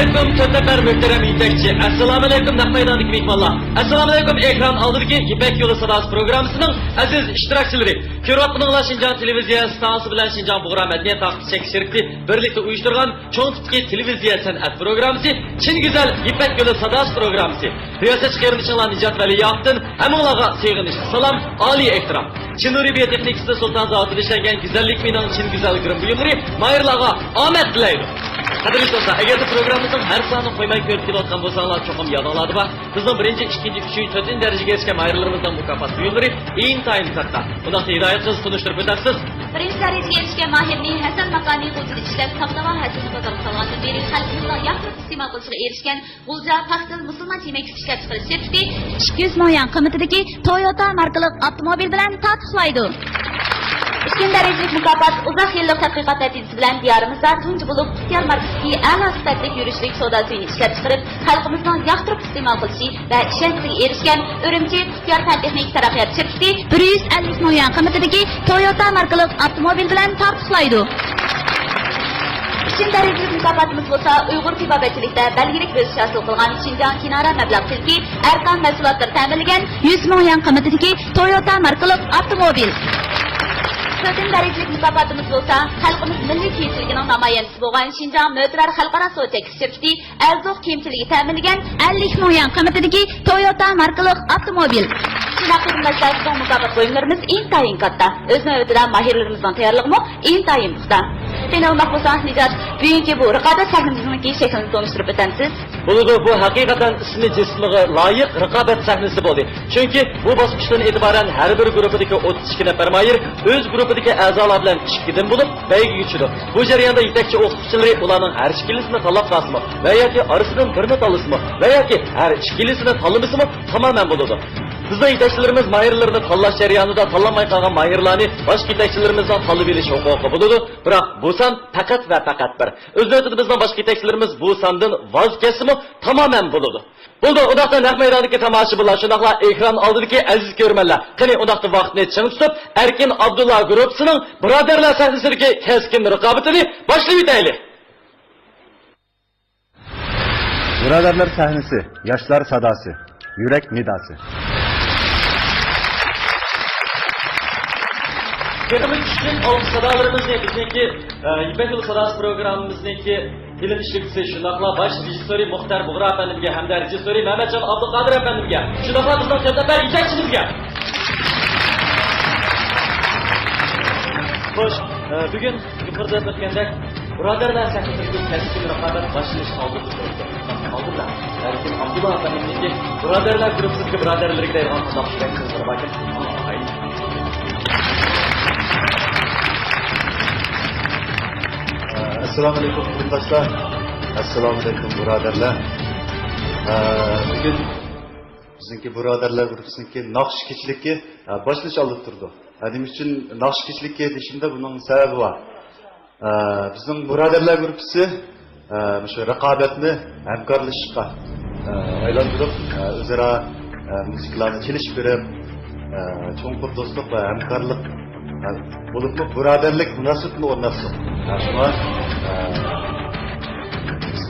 Assalamualaikum Töteber Mühterem yetekçi. Assalamualaikum Nakmaydandaki mehmanlar. Assalamualaikum ekran aldırki İpek Yolu Sadası programısının aziz iştirakçıları. Körvatmınınla Şincan Televiziya Stansı bilen Şincan Buğra Medeniyet Hakkı Çek Şirkti birlikte uyuşturgan çoğun tipki televiziya sanat programısı Çin Güzel İpek Yolu Sadası programısı. Riyasa çıkarın içinler Nicat Veli Yahtın Hemunlağa sevginiş salam Ali ehtiram. Çin Uribiye Teknikisi Sultan Zatı işlengen güzellik meydanı Çin Güzel Gırım buyumları Mayırlağa Ahmet dileydi. Qadrli do'stlar, agarda programmamizning har sonini qo'ymay ko'rib kelayotgan bo'lsanglar, cho'qim yod oladi va bizning 1-2, 3, 4 darajaga erishgan mayirlarimizdan mukofot buyumlari intayin katta. Undaqda hidoyatsiz tunishtirib o'tasiz. 1-darajaga erishgan mahirning Hasan Maqani g'ulja ishlab, Taqdava Hasan bozor salonida beri xalqimizning yaxlit iste'mol qilishiga erishgan g'ulja paxtil musulmon yemak ishlab chiqarish sertifiti 200 million qiymatidagi Toyota markali avtomobil bilan taqiqlaydi. İkinci derecelik mukofot uzak yıllık tadqiqot natijasi bilan diyorimizda tunji bo'lib ixtiyor markasidagi a'lo sifatli yurishlik soda suyini ishlab chiqarib, xalqimizning yoqtirib iste'mol qilishi va ishonchiga erishgan Urumchi ixtiyor fan-texnik taraqqiyot sertifiti 150 million qiymatidagi Toyota markali avtomobil bilan taqiqlaydi. Üçüncü derecelik mukofotimiz bo'lsa, Uyg'ur tibobatchilikda belgilik o'sish hosil qilgan Xinjiang Kinara mablag' tilki Erkan mahsulotlar ta'minlagan 100 million qiymatidagi Toyota markali avtomobil. 4 darajalik mukofotimiz bo'lsa, xalqimiz milliy kiyimchiligining namoyandasi bo'lgan Xinjiang Mötrar xalqaro so'tek sertifiti arzuq kiyimchiligi ta'minlagan 50 million qiymatidagi Toyota markali avtomobil. Shunaqa mas'uliyatli mukofot buyumlarimiz intayin katta. O'z navbatida mahirlarimizning tayyorligimi intayin puxta. Qiynoqmoq bo'lsa, Nicat, bugungi bu raqobat sahnamizning shaklini tanishtirib o'tasiz. Bu haqiqatan ismi jismiga loyiq raqobat sahnasi bo'ldi. Chunki bu bosqichdan e'tiboran har bir guruhdagi 32 nafar mayir o'z guruhidagi a'zolar bilan ikkidan bo'lib bayga yuchidi. Bu jarayonda yetakchi o'qituvchilari ularning har ikkilisini tanlab qasmi va yoki orasidan birini tanlasmi va yoki har ikkilisini tanlamasmi tamamen bo'ladi. Bizning yetakchilarimiz mayirlarni tanlash jarayonida tanlanmay qolgan mayirlarni boshqa yetakchilarimizdan tanlab olish huquqi bo'ladi. Biroq bu son faqat va faqat bir. O'z navbatida bizning boshqa yetakchilarimiz bu sondan voz kechimi tamamen bo'ladi. Bo'ldi, undaqda naq maydondagi tomoshabinlar, shundaqla ekran oldidagi aziz ko'rmanlar. Qani undaqda vaqtni ching tutib, Erkin Abdulla guruhining birodarlar sahnasidagi keskin raqobatini boshlayib o'taylik. Birodarlar sahnasi, yoshlar sadosi, yurak nidosi. Kelimiz uchun olib sadalarimizni bizniki İpek Yolu Sadası programımızdaki film işlikçisi şundaqla baş rejissori Muxtar Buğra efendimga hamda rejissori Mehmetcan Abduqadir efendimga shundaqla bizning Töteber yetakchimizga. Xo'sh, bugun yuqorida o'tgandek birodarlar sahnasidagi keskin raqobat boshlanish oldida Erkin Abdulla efendimga birodarlar guruhiga birodarlarga deyilgan qanday bakın. Assalomu alaykum qurdoshlar. Assalomu alaykum birodarlar. Bugun bizniki birodarlar guruhininki naqsh kechlikka boshlash olib turdi. Nima uchun naqsh kechlikka deyishimda buning sababi bor. Bizning birodarlar guruhi shu raqobatni hamkorlashishga aylantirib, o'zaro musiqalarni chelishib berib, cho'nqur do'stlik va hamkorlik bo'lib birodarlik munosabatini o'rnatdi. Shuna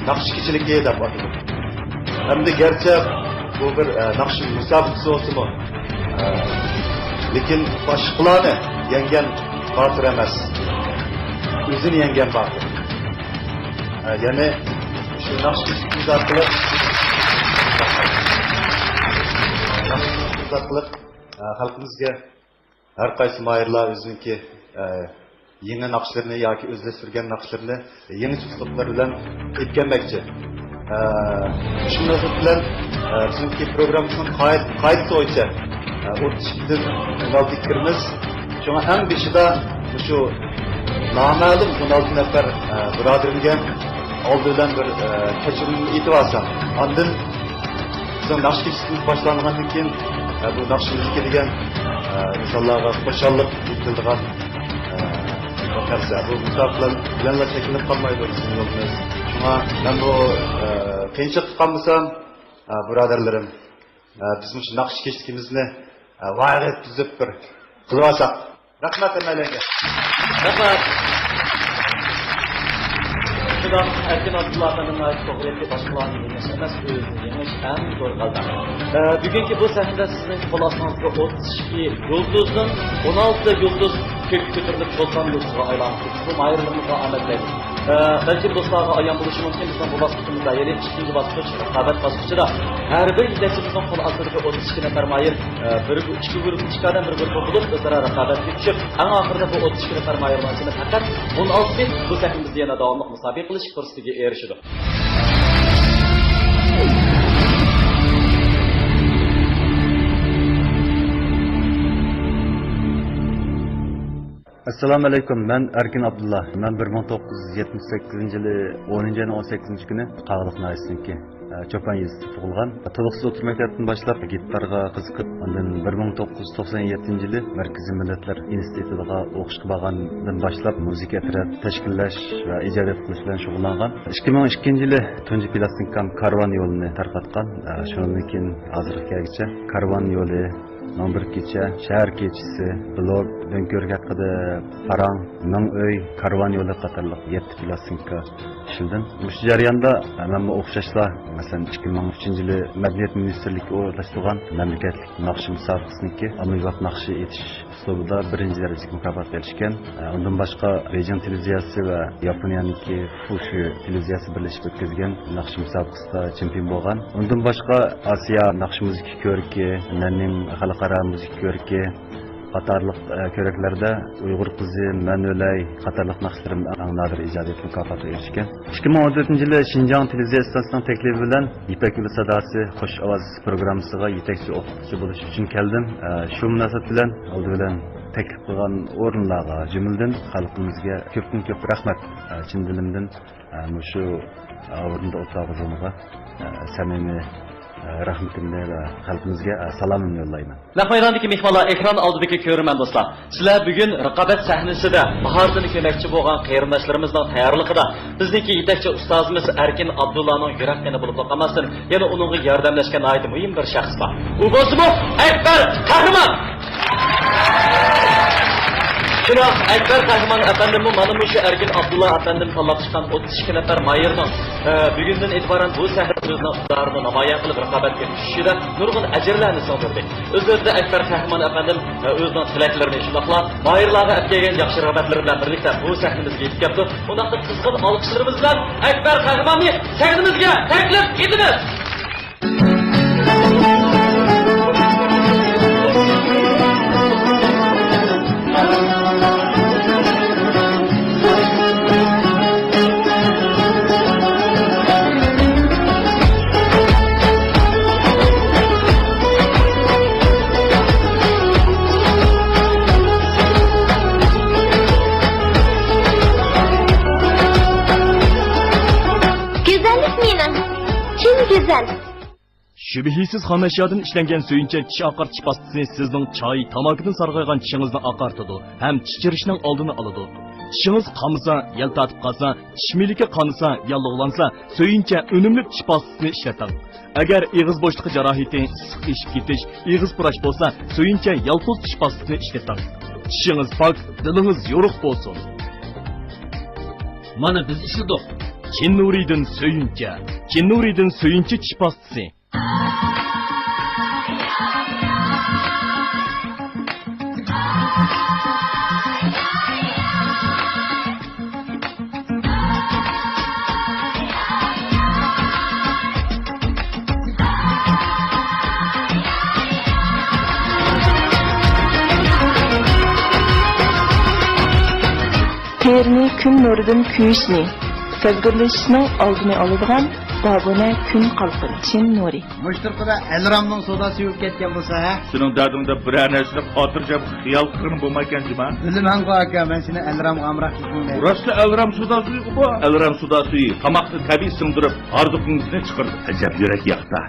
naqsh kechlikka deb atadik. Hamda garchi bu bir naqsh musobaqasi bo'lsa-mu, lekin boshqalarni yengan botir emas. O'zini yengan botir. Ya'ni shu naqsh kechlikni orqali xalqimizga har qaysi mayirlar o'ziniki yangi naqshlarni yoki o'zlashtirgan naqshlarni yangi uslublar bilan yetkazmoqchi. Shu munosabat bilan bizning programmamizning qoidasi bo'yicha 32dan 16 kirimiz. Shunga eng beshida shu noma'lum 16 nafar birodarimga oldidan bir kechirimni aytib olsam, ondan bizning naqsh kechishimiz boshlangandan keyin bu naqshimizga degan insonlarga xo'shallik yetkazadigan bu musobaqalar bilanlar cheklanib qolmaydi bizning yo'limiz. Shunga men bu qiyinchilik qilmasam, birodarlarim, biz shu naqsh kechishimizni vaqt tuzib bir qilib olsak. Rahmat amalarga. Rahmat. Şundan Erkin Abdullah'ın ait to'g'ri boshqalarni yengish emas, o'zini yengish eng zo'r qalban. Bugungi bu sahnada sizning xulosangizga 32 yulduzning 16 yulduz kök ko'tarilib to'lqin yulduzga aylandi. Bu mayirligimizga omad tilaymiz. Balki do'stlarga ayon bo'lishi mumkin, bizning bu bosqichimizda, ya'ni ikkinchi bosqich raqobat bosqichida har bir yetakchimizning qo'l ostida 32 nafar mayir, bir ikki guruh, ikkidan bir guruh bo'lib o'zaro raqobatga tushib, eng oxirida bu 32 nafar mayirlarni faqat 16 yil bu sahnamizda yana davomli musobaqa qilish fursatiga erishdi. Assalomu alaykum, men Erkin Abdullah. Men 1978-yili 10-18 kuni Qag'liq nahiyasiniki Cho'pan yezida tug'ilgan. To'liqsiz o'rta maktabdan boshlab gitarga qiziqib, undan 1997-yili Markaziy Millatlar institutiga o'qishga borgandan boshlab muzika otryad tashkillash va ijodiyat qilish bilan shug'ullangan. 2002-yili tunji plastikam Karvan yo'lini tarqatgan. Shundan keyin hozirgacha Karvan yo'li, Nomber kecha, shahar kechisi, blog, Dönkörik haqida, Parang, Ming uy, Karvan yo'li qatorliq 7 plastinka ishildim. Bu jarayonda men o'xshashlar, masalan 2003-yili Madaniyat ministrligi o'rlashtirgan mamlakatlik naqsh musobaqasiniki ommaviy naqsh etish uslubida birinchi darajali mukofotga erishgan. Undan boshqa Beijing televiziyasi va Yaponiyaniki Fushu televiziyasi birlashib o'tkazgan naqsh musobaqasida chempion bo'lgan. Undan boshqa Osiyo naqsh muzika ko'riki, Nanning xalqaro muzika ko'riki qatorliq ko'raklarda Uyg'ur qizi, Manolay qatorliq naqshlarim eng nadir ijodiyat mukofotiga erishgan. 2014-yili Xinjiang televiziya stansiyasining taklifi bilan Ipak yo'li sadosi Xo'sh ovoz programmasiga yetakchi o'qituvchi bo'lish uchun keldim. Shu munosabat bilan oldi bilan taklif qilgan o'rinlarga jumladan xalqimizga ko'pdan ko'p rahmat. Chin dilimdan shu o'rinda o'tirganimga samimiy rahmatimni va xalqimizga salomimni yo'llayman. Naq maydondagi mehmonlar, ekran oldidagi ko'rman do'stlar. Sizlar bugun raqobat sahnasida bahordan ko'makchi bo'lgan qarindoshlarimizning tayyorligida bizniki yetakchi ustozimiz Erkin Abdullahning yurak qani bo'lib qolmasdan, yana uningga yordamlashgan ayet muhim bir shaxs bor. U bo'lsa-mu Akbar Qahramon. Şuna Akbar Qahramon efendim mana bu Erkin Abdullah efendim tanlab chiqqan 32 nafar mayirning bugundan e'tiboran bu sahna o'zining iqtidorini namoyon qilib raqobatga tushishida nurg'un ajrlarni so'ndirdi. O'zida Akbar Qahramon efendim o'zining tilaklarini shundoqla mayirlarga atgan yaxshi rag'batlari bilan birlikda bu sahnamizga yetib keldi. Undaqda qizg'in olqishlarimiz bilan Akbar Qahramonni sahnamizga taklif etamiz. Şübihisiz xam eşyadan işlengen söyünçe çiş akar çiş pastasını sizдің çay, tamakıdan sargaygan çişinizden akartıdı. Hem çişirişinin aldığını alıdı. Çişiniz kamısa, yel tatıp kalsa, çişmilike kanısa, yallıqlansa, söyünçe önümlük çiş pastasını işletin. Eğer ağız boşluğu jarahiti, sık işip getiş, ağız pıraş bolsa, söyünçe yalpuz çiş pastasını işletin. Çişiniz pak, diliniz yoruk bolsun. Mana biz işledik. Kinnuri'den söyünçe çiş pastası. Terni kun nuridan kuyishni, sezgirlashishning oldini oladigan Babona kun qalqin Chin Nuri. Mushtirqida Elramning sodasi yo'q ketgan bo'lsa, ha? Sening dardingda bir narsani xotirjam xiyol qilib bo'lmagan-jima. Bilman-ku aka, men seni Elramga amroqligimni. Rostla Elram sodasi bu. Elram sodasi qamoqni tabiiy singdirib, orzuqingizni chiqardi. Ajab yurak yoqda.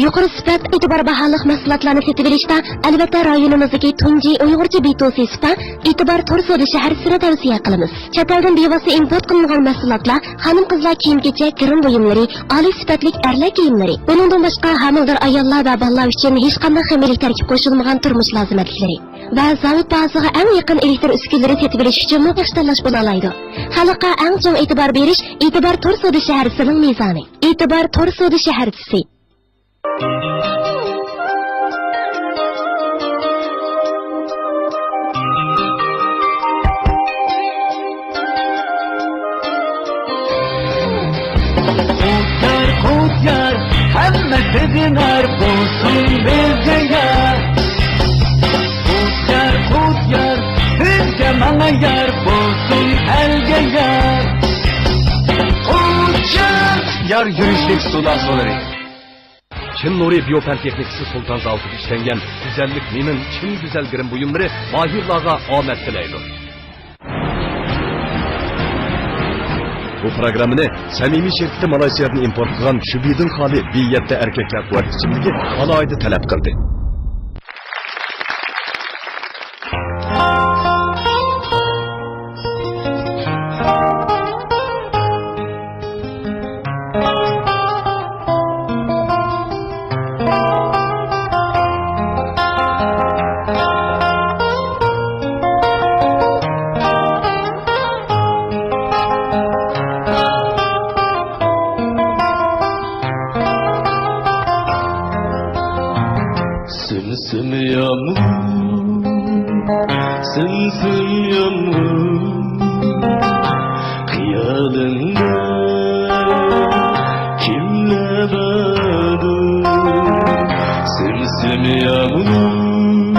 Yuqori sifat e'tibor baholiq mahsulotlarni sotib olishda albatta rayonimizdagi tunji Uyg'urcha beto'siy sifat e'tibor to'r savdo shahar sira tavsiya qilamiz. Chet eldan bevosita import qilingan mahsulotlar, xonim-qizlar kiyim-kechak, kirim buyumlari, oliy sifatli erlar kiyimlari, buningdan boshqa homildor ayollar va bolalar uchun hech qanday xamirlik tarkib qo'shilmagan turmush lozimliklari. va zavod bazasiga eng yaqin elektr uskunalari setib olish uchun yaxshi tanlash bo'la oladi. Xalqqa eng chong e'tibor berish E'tibor To'r savdo shaharchisining mezoni. E'tibor To'r savdo shaharchisi. Kutlar, hammasi dinar bo'lsin bizga yar. Kutlar, bizga mana yar bo'lsin elga yar. Kutlar, yar yurishlik sulasları. Çin Nuri Biyofen Teknikisi Sultan Zaltı'da işlengen güzellik minin Çin güzel girim buyumları mahirlağa ahmet dileydi. Bu programını samimiy şirketi Malaysiyadan import qilgan Shubidin xoli biyatda erkaklar quvvat ichimligi alohida talab qildi. Sımsım yağmur, sımsım yağmur, hıyalında kimle vardır? Sımsım yağmur,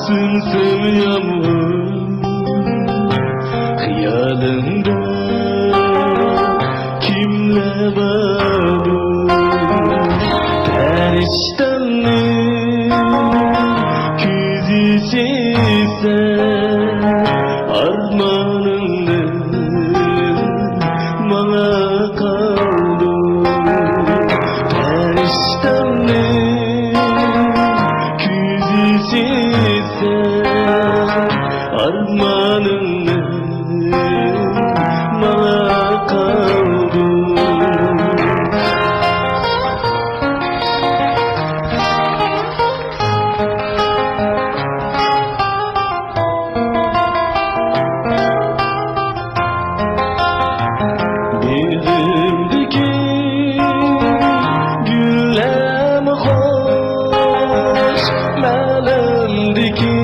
sımsım yağmur, hıyalında kimle vardır? Periştanlık küzüşse armağanımdır bana kaldı. Periştanlık küzüşse armağanımdır bana kaldı. Yüzümdeki güllem hoş, benimdeki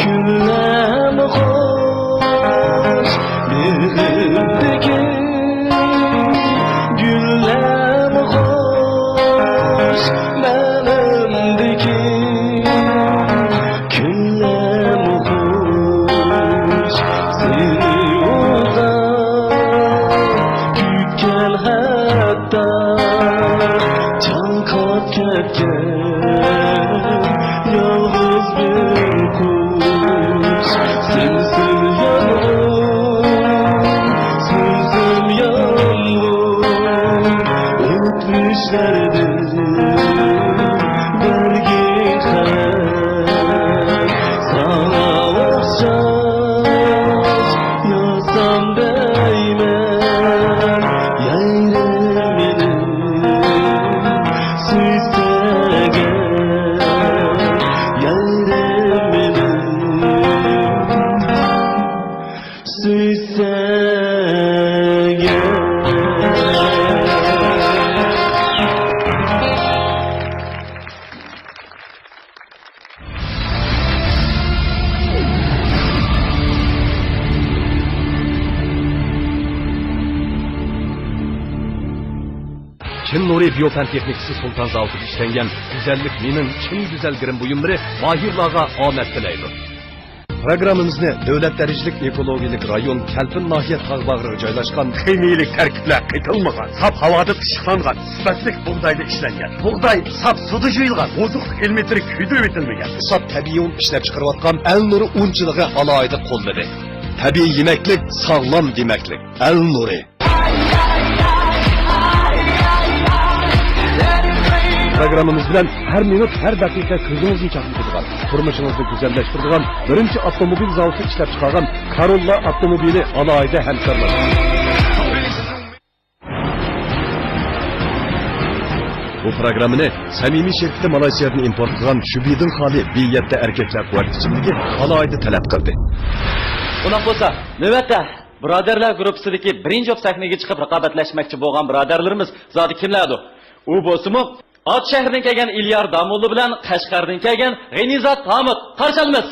güllem hoş. Yüzümdeki güllem hoş, benimdeki güllem hoş. Seni hatta çalkap ketken yalnız bir kuş. Sımsım yağmur, ötmüşlerdir vergin haber. Sana okşaş yazsam değmez yayremin süsege, yayremin süsege. Çin Nuri Biyofen Teknikisi Sultan Zaltı'da işlengen güzellik minin Çin güzel girim buyumları mahirlağa ahmet dileydi. Programımızda devlet derecelik ekologik rayon Kelpin Nahiyet Tağbağırı joylashgan kimiyelik terkipler kaytılmagan, sap havada tışıklangan, süpetlik buğdayda işlengen, buğday sap suda juyulgan, ozuq elmetri küydürüp etilmegen, sap tabiiy un ishlab chiqarayotgan El Nuri unchiligi alohida qo'lladi. Tabiiy yemeklik, sağlam demeklik. El Nuri. Programımız bilen her minut, her dakika kızınızın çaklıkıdığan, turmuşunuzu güzelleştirdiğen, birinci avtomobil zavısı işlep çıkargan Karolla avtomobili alayda hemkarlar. Bu programını samimiy şirketi Malayziyadan import qilgan Shubidin xoli B7 erkeklar quvvat ichimligi alohida talab qildi. Unaqa bo'lsa, navbatda birodarlar gruppasidagi birinchi sahnaga chiqib raqobatlashmoqchi bo'lgan birodarlarimiz zodi kimlardir? U bo'lsa-mu, Ot shahridan kelgan İlyar Damulli bilan Qashqardan kelgan G'anizat Hamid qarshi olamiz.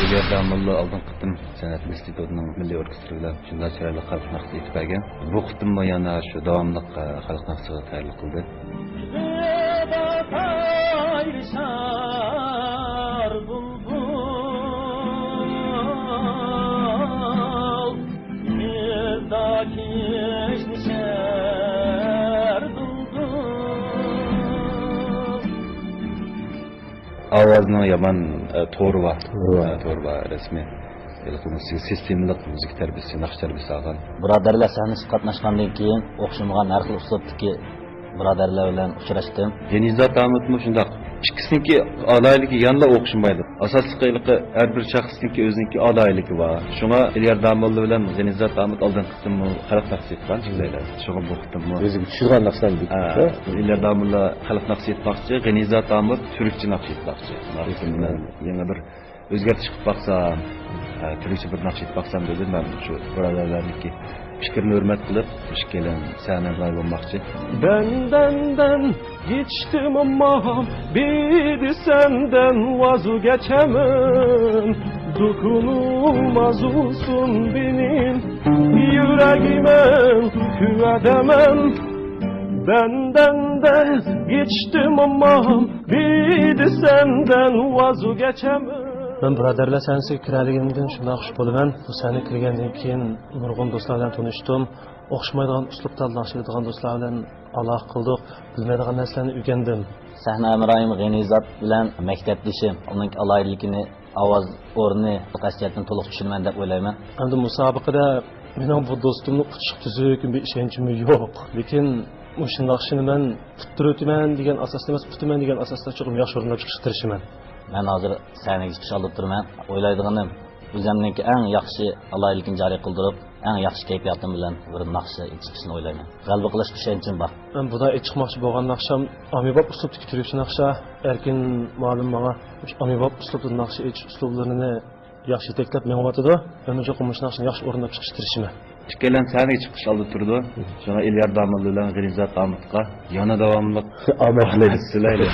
İlyar Damulli oldin qitim san'at institutining milliy orkestri bilan shunday chiroyli xalq naqshi etib bergan. Bu qitim yana shu davomli xalq naqshiga tayyorlik qildi. Avazning yaman to'ri bor rasmiy sistemalik muzik tarbiyasi naqsh tarbiyasi olgan. Birodarlar sahnasiga qatnashgandan keyin o'xshamagan har xil uslubdagi birodarlar bilan uchrashdim. G'anizat Hamidmi shundoq. Ikkisiniki aloyligi yanla o'xshamaydi. Asosliqiligi har bir shaxsniki o'ziniki aloyligi bor. Shunga İlyar Damulli bilan G'anizat Hamid oldin qitimni xalq naqshi etgan chiqlaylar. Shunga bu qitimni o'ziga tushirgan naqshdan deydi. İlyar Damulli xalq naqshi etmoqchi, G'anizat Hamid turkcha naqsh etmoqchi. Bilan yana bir o'zgartish qilib baqsam, turkcha bir naqsh etmoqsam dedim men shu birodarlarniki fikrini hürmet kılıp işkelen sahneler olmakçı. Benden geçtim ama bir senden vazgeçemem. Dokunulmaz olsun benim yüreğime küvedemem. Benden geçtim ama bir senden vazgeçemem. Ben birodarlar sanasiga kirganligimdan shunday xush bo'laman. Bu sahnaga kirgandan keyin nurg'un do'stlar bilan tanishdim. O'xshamaydigan uslub tanlashadigan do'stlar bilan aloqa qildik. Bilmaydigan narsalarni o'rgandim. Sahna Amrayim G'anizat bilan maktabdishim. Uning alayligini, ovoz o'rni, qasiyatini to'liq tushunaman deb o'ylayman. Endi musobaqada mening bu do'stimni uchiq tuzuk bir ishonchim yo'q. Lekin shunday ishni men puturatiman degan asosda emas, putaman degan asosda cho'qim yaxshi o'rnab chiqishga tirishaman. Ben hazır sahneye çıkış alıp durman. Oylaydıgınım o'zimniki eng yaxshi alaylikni joriy qildirib, eng yaxshi kayfiyatim bilan bir naqshni chiqishni o'ylayman. G'alaba qilish ishonchim bor. Men buda chiqmoqchi bo'lgan naqsham amibop uslubdagi turkcha naqsha. Erkin ma'lum menga amibop uslubdagi naqsha uslublarini yaxshi yeteklab mengatadi. Men shu qilmish naqshni yaxshi o'rnab chiqish tirishman. İşkelen sahneye çıkış aldı turdu. Sonra İlyar Damulli bilan G'anizat Hamidga yana davomli omadlar tilaydi.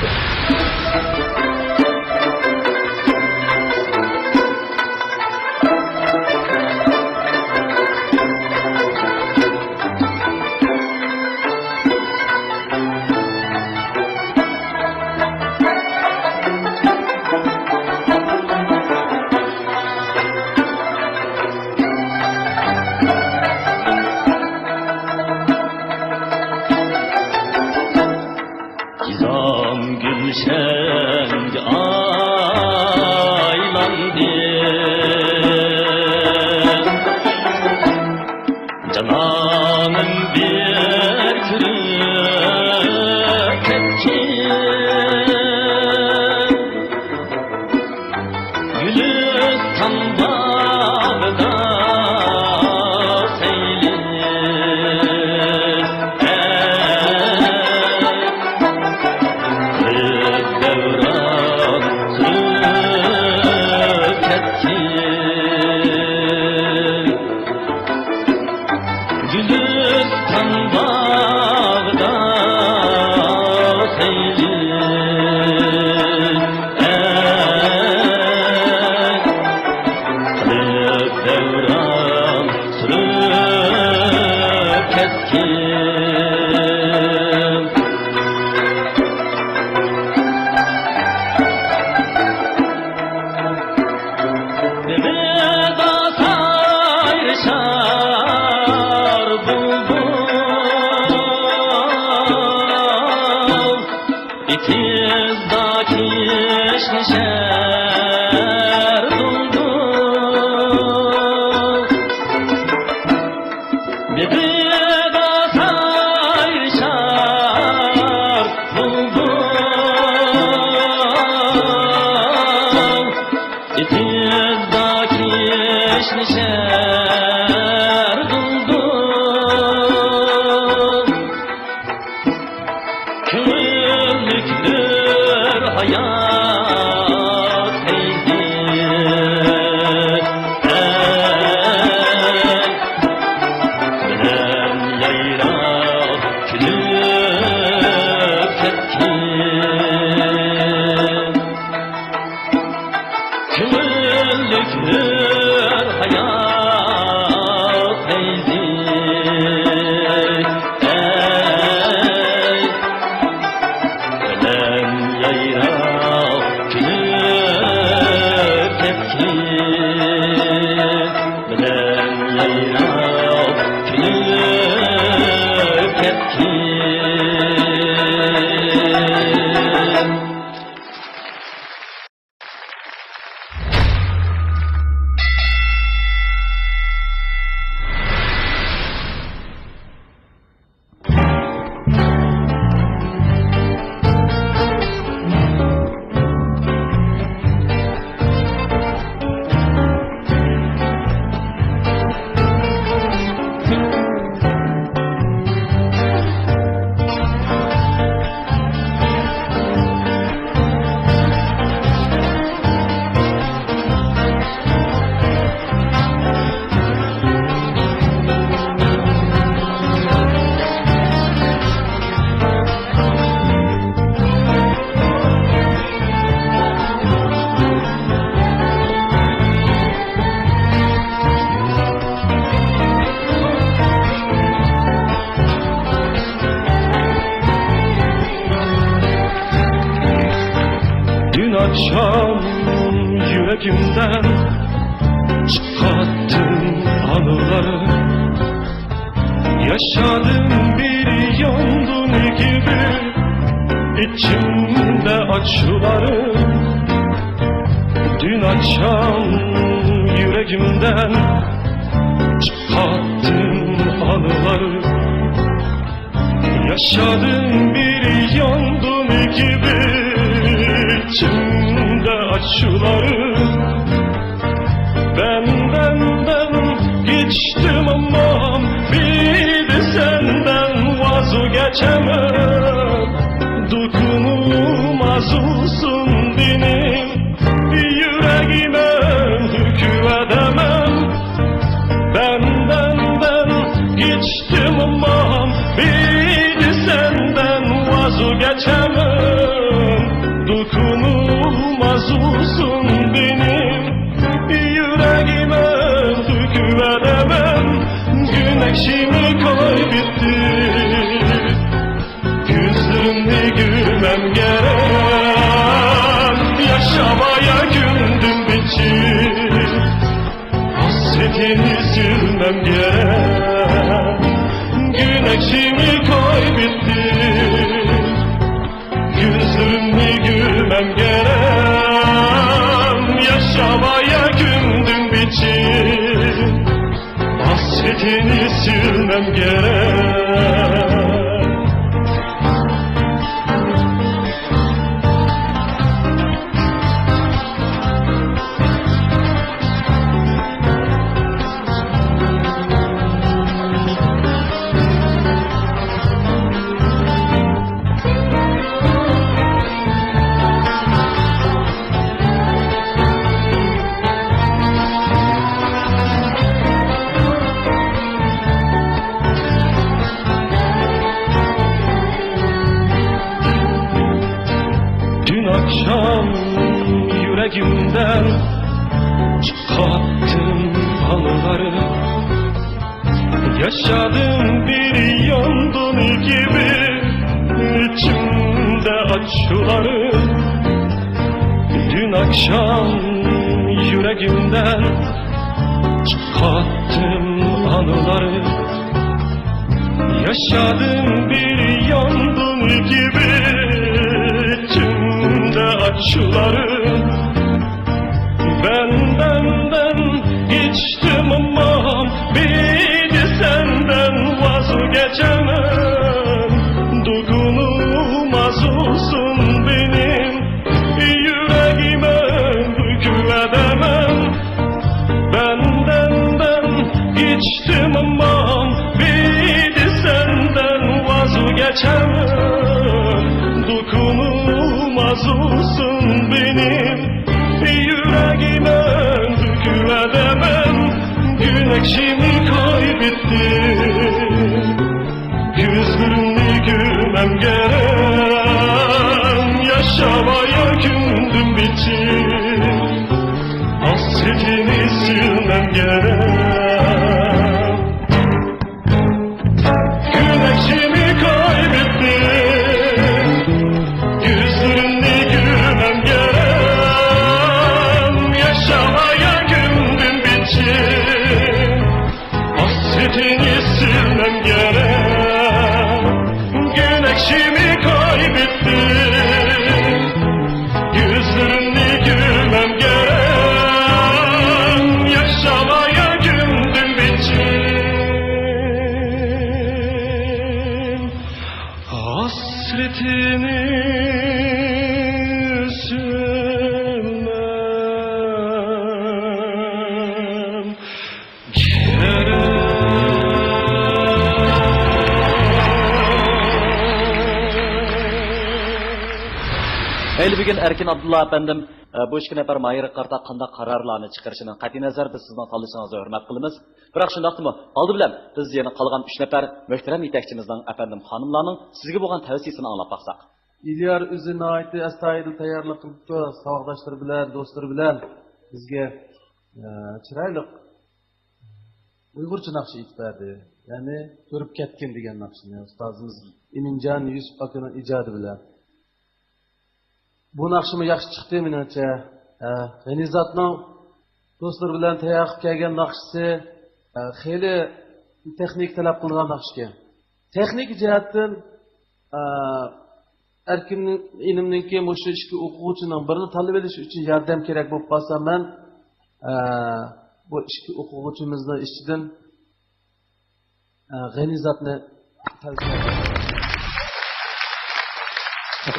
Gizam gülşenge aylandı. Cananım bir kürek tepki. Gülistan bağda It is the kiss Küllüktür hayat feyzi. Bilen yayraq külüp ketkin. Küllüktür hayat feyzi. Bilen yayraq külüp ketkin. Bilen yayraq külüp ketkin. Dün akşam yüreğimden çıkarttın anıları. Yaşadım bir yandın gibi içimde acıları. Dün akşam yüreğimden çıkarttın anıları. Yaşadım bir yandın gibi içimde acıları. Benden geçtim ama bir de senden vazgeçemem. Dokunulmaz olsun benim yüreğime hükmedemem. Benden geçtim ama bir de senden vazgeçemem. Dokunulmaz olsun benim yüreğime hükmedemem. Güneşimi kaybetti, gözlerimle gülmem gerek. Yaşamaya gündüm biçim, hasretini silmem gerek. Güneşimi kaybetti, gözlerimle gülmem gerek. Yaşamaya gündüm biçim, hasretini silmem gerek. Akşam yüreğimden çıkarttım anıları. Yaşadım bir yandın gibi içimde acıları. Dün akşam yüreğimden çıkarttım anıları. Yaşadım bir yandın gibi içimde acıları. Benden geçtim ama bir de senden vazgeçemem. Dokunulmaz olsun benim yüreğime hükmedemem. Benden geçtim ama bir de senden vazgeçemem. Güneşimi kaybettim, yüzlerini görmem gerek. Yaşamaya gündüm bitir, hasretini silmem gerek. Güneşimi kaybettim, yüzlerini görmem gerek. Yaşamaya gündüm bitir, hasretini silmem gerek. Güneşimi kaybettim, yüzlerini görmem gerek. Yaşamaya gündüm bitir, hasretini silmem Mayli bugun Erkin Abdulla efendim bu ikki nafar mayirga qarta qanday qarorlarni chiqarishidan qat'iy nazar biz sizning qolishingizni hurmat qilamiz. Biroq shundaqmi, oldi bilan biz yana qolgan 3 nafar muhtaram yetakchimizning efendim xonimlarning sizga bo'lgan tavsiyasini anglab baqsaq. İlyar o'zini aytdi, astoydil tayyorlik qilibdi, savoqdoshlari bilan, do'stlari bilan bizga chiroyli Uyg'urcha naqsh aytib berdi. Ya'ni ko'rib ketgan degan naqshni ustozimiz Iminjon Yusuf akaning ijodi bilan. Bu naqshimi yaxshi chiqdi menimcha. G'anizatning do'stlar bilan tayyor qilib kelgan naqshisi xeyli texnik talab qilgan naqshga. Texnik jihatdan Erkinning inimningki o'sha ishki o'quvchining birini tanlab olish uchun yordam kerak bo'lib qolsa, men bu ishki o'quvchimizning ichidan G'anizatni tavsiya etaman.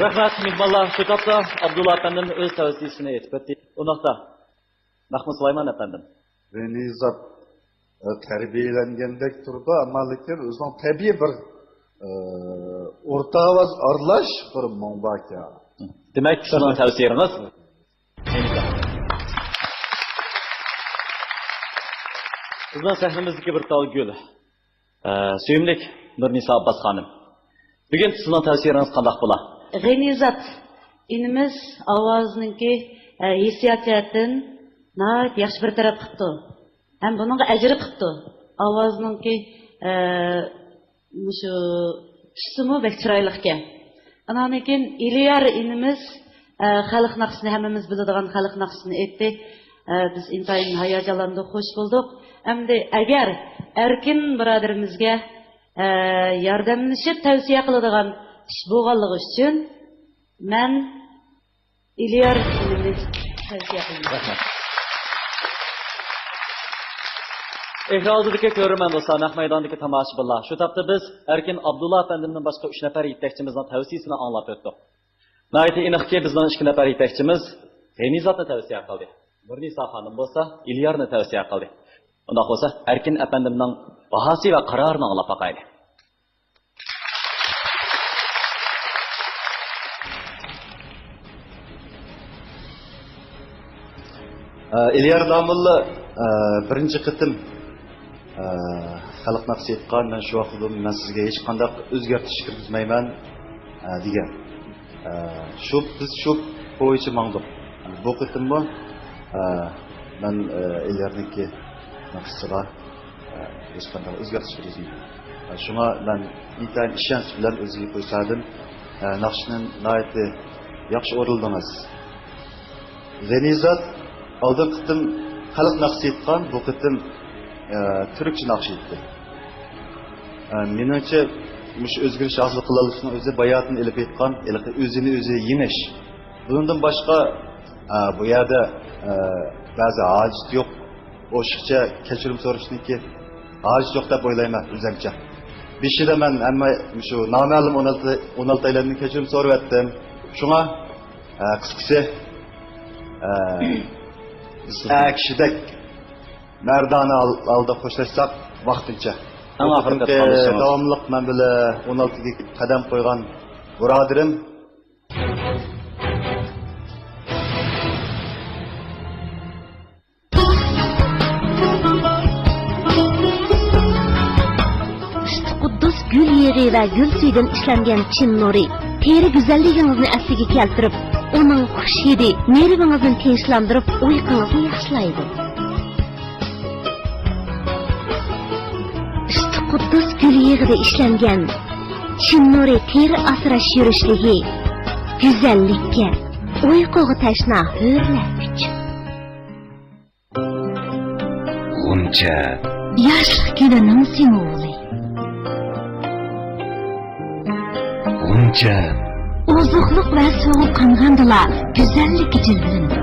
Rahmat mehmonlar, shu topda Abdulla efendim o'z tavsiyasini aytib o'tdi. Undaqda Mahmud Sulayman efendim. G'anizat tarbiyalangandek turdi, ammo lekin o'zining tabiiy bir o'rta ovoz aralash bir munbaka. Demak, sizning tavsiyangiz bizning sahnamizdagi bir tol gul. Suyimlik Nurnisa Abbas xonim. Bugun sizning tavsiyangiz qanday bo'ladi? G'anizat inimiz ovoziningki hissiyot jihatdan nihoyat yaxshi bir taraf qilibdi. Ham buningga ajri qilibdi. Ovoziningki shu tushsimi bek chiroyli ekan. Andan keyin Ilyar inimiz xalq naqshini hammamiz biladigan xalq naqshini aytdi. Biz intayin hayajonlandik, xush bo'ldik. Endi agar Erkin birodarimizga yordamlashib tavsiya qiladigan ish bo'lganligi uchun men Ilyar inimni tavsiya qilaman. Ekrandagi ko'rman do'stlar, naq maydondagi tomoshabinlar. Shu topda biz Erkin Abdulla efendimdan boshqa 3 nafar yetakchimizning tavsiyasini anglab o'tdik. Nayati aniqki bizning 2 nafar yetakchimiz G'anizatni tavsiya qildi. Nurnisa xonim bo'lsa Ilyarni tavsiya qildi. Undaq bo'lsa Erkin efendimning bahosi va qarorini anglab boqaylik. Ilyar Damulli birinchi qitim xalq naqshi aytgan, men shu vaqtda men sizga hech qanday o'zgartirish kiritmayman degan. Biz shu bo'yicha mangduq. Bu qitimmi men Ilyarniki naqshisiga hech qanday o'zgartirish kiritmayman. Shunga men intayin ishonch bilan o'ziga qo'ysadim, naqshning nihoyatda yaxshi o'rildingiz. G'anizat oldin qitim xalq naqshi aytgan, bu qitim Türkçe naqsh aytdi. Menimcha mush o'zgarish hosil qilishning o'zi bayotini ilib aytgan, o'zini o'zi yenish. Bundan boshqa bu yerda ba'zi hojat yo'q. O'shiqcha kechirim so'rashniki hojat yo'q deb o'ylayman o'zimcha. Beshida men hamma shu noma'lum 16 aylarni kechirim so'rayotdim. Shunga qisqasi kishidek merdana alda xo'shlashsak vaqtincha. Davomliq men bilan 16 ga qadam qo'ygan birodarim yig'i va gul suyidan ishlangan chin nuri teri go'zalligingizni asliga keltirib, uning xush hidi nervingizni tinchlantirib, uyqungizni yaxshilaydi. İşte Quddus gul yig'ida ishlangan chin nuri teri asrash yurishligi go'zallikka, uyquga tashna hurlatgich. G'uncha Yoshlik gulining simvoli. G'uncha Ozuqliq va sovuq qangandilar go'zallikka jildirildi.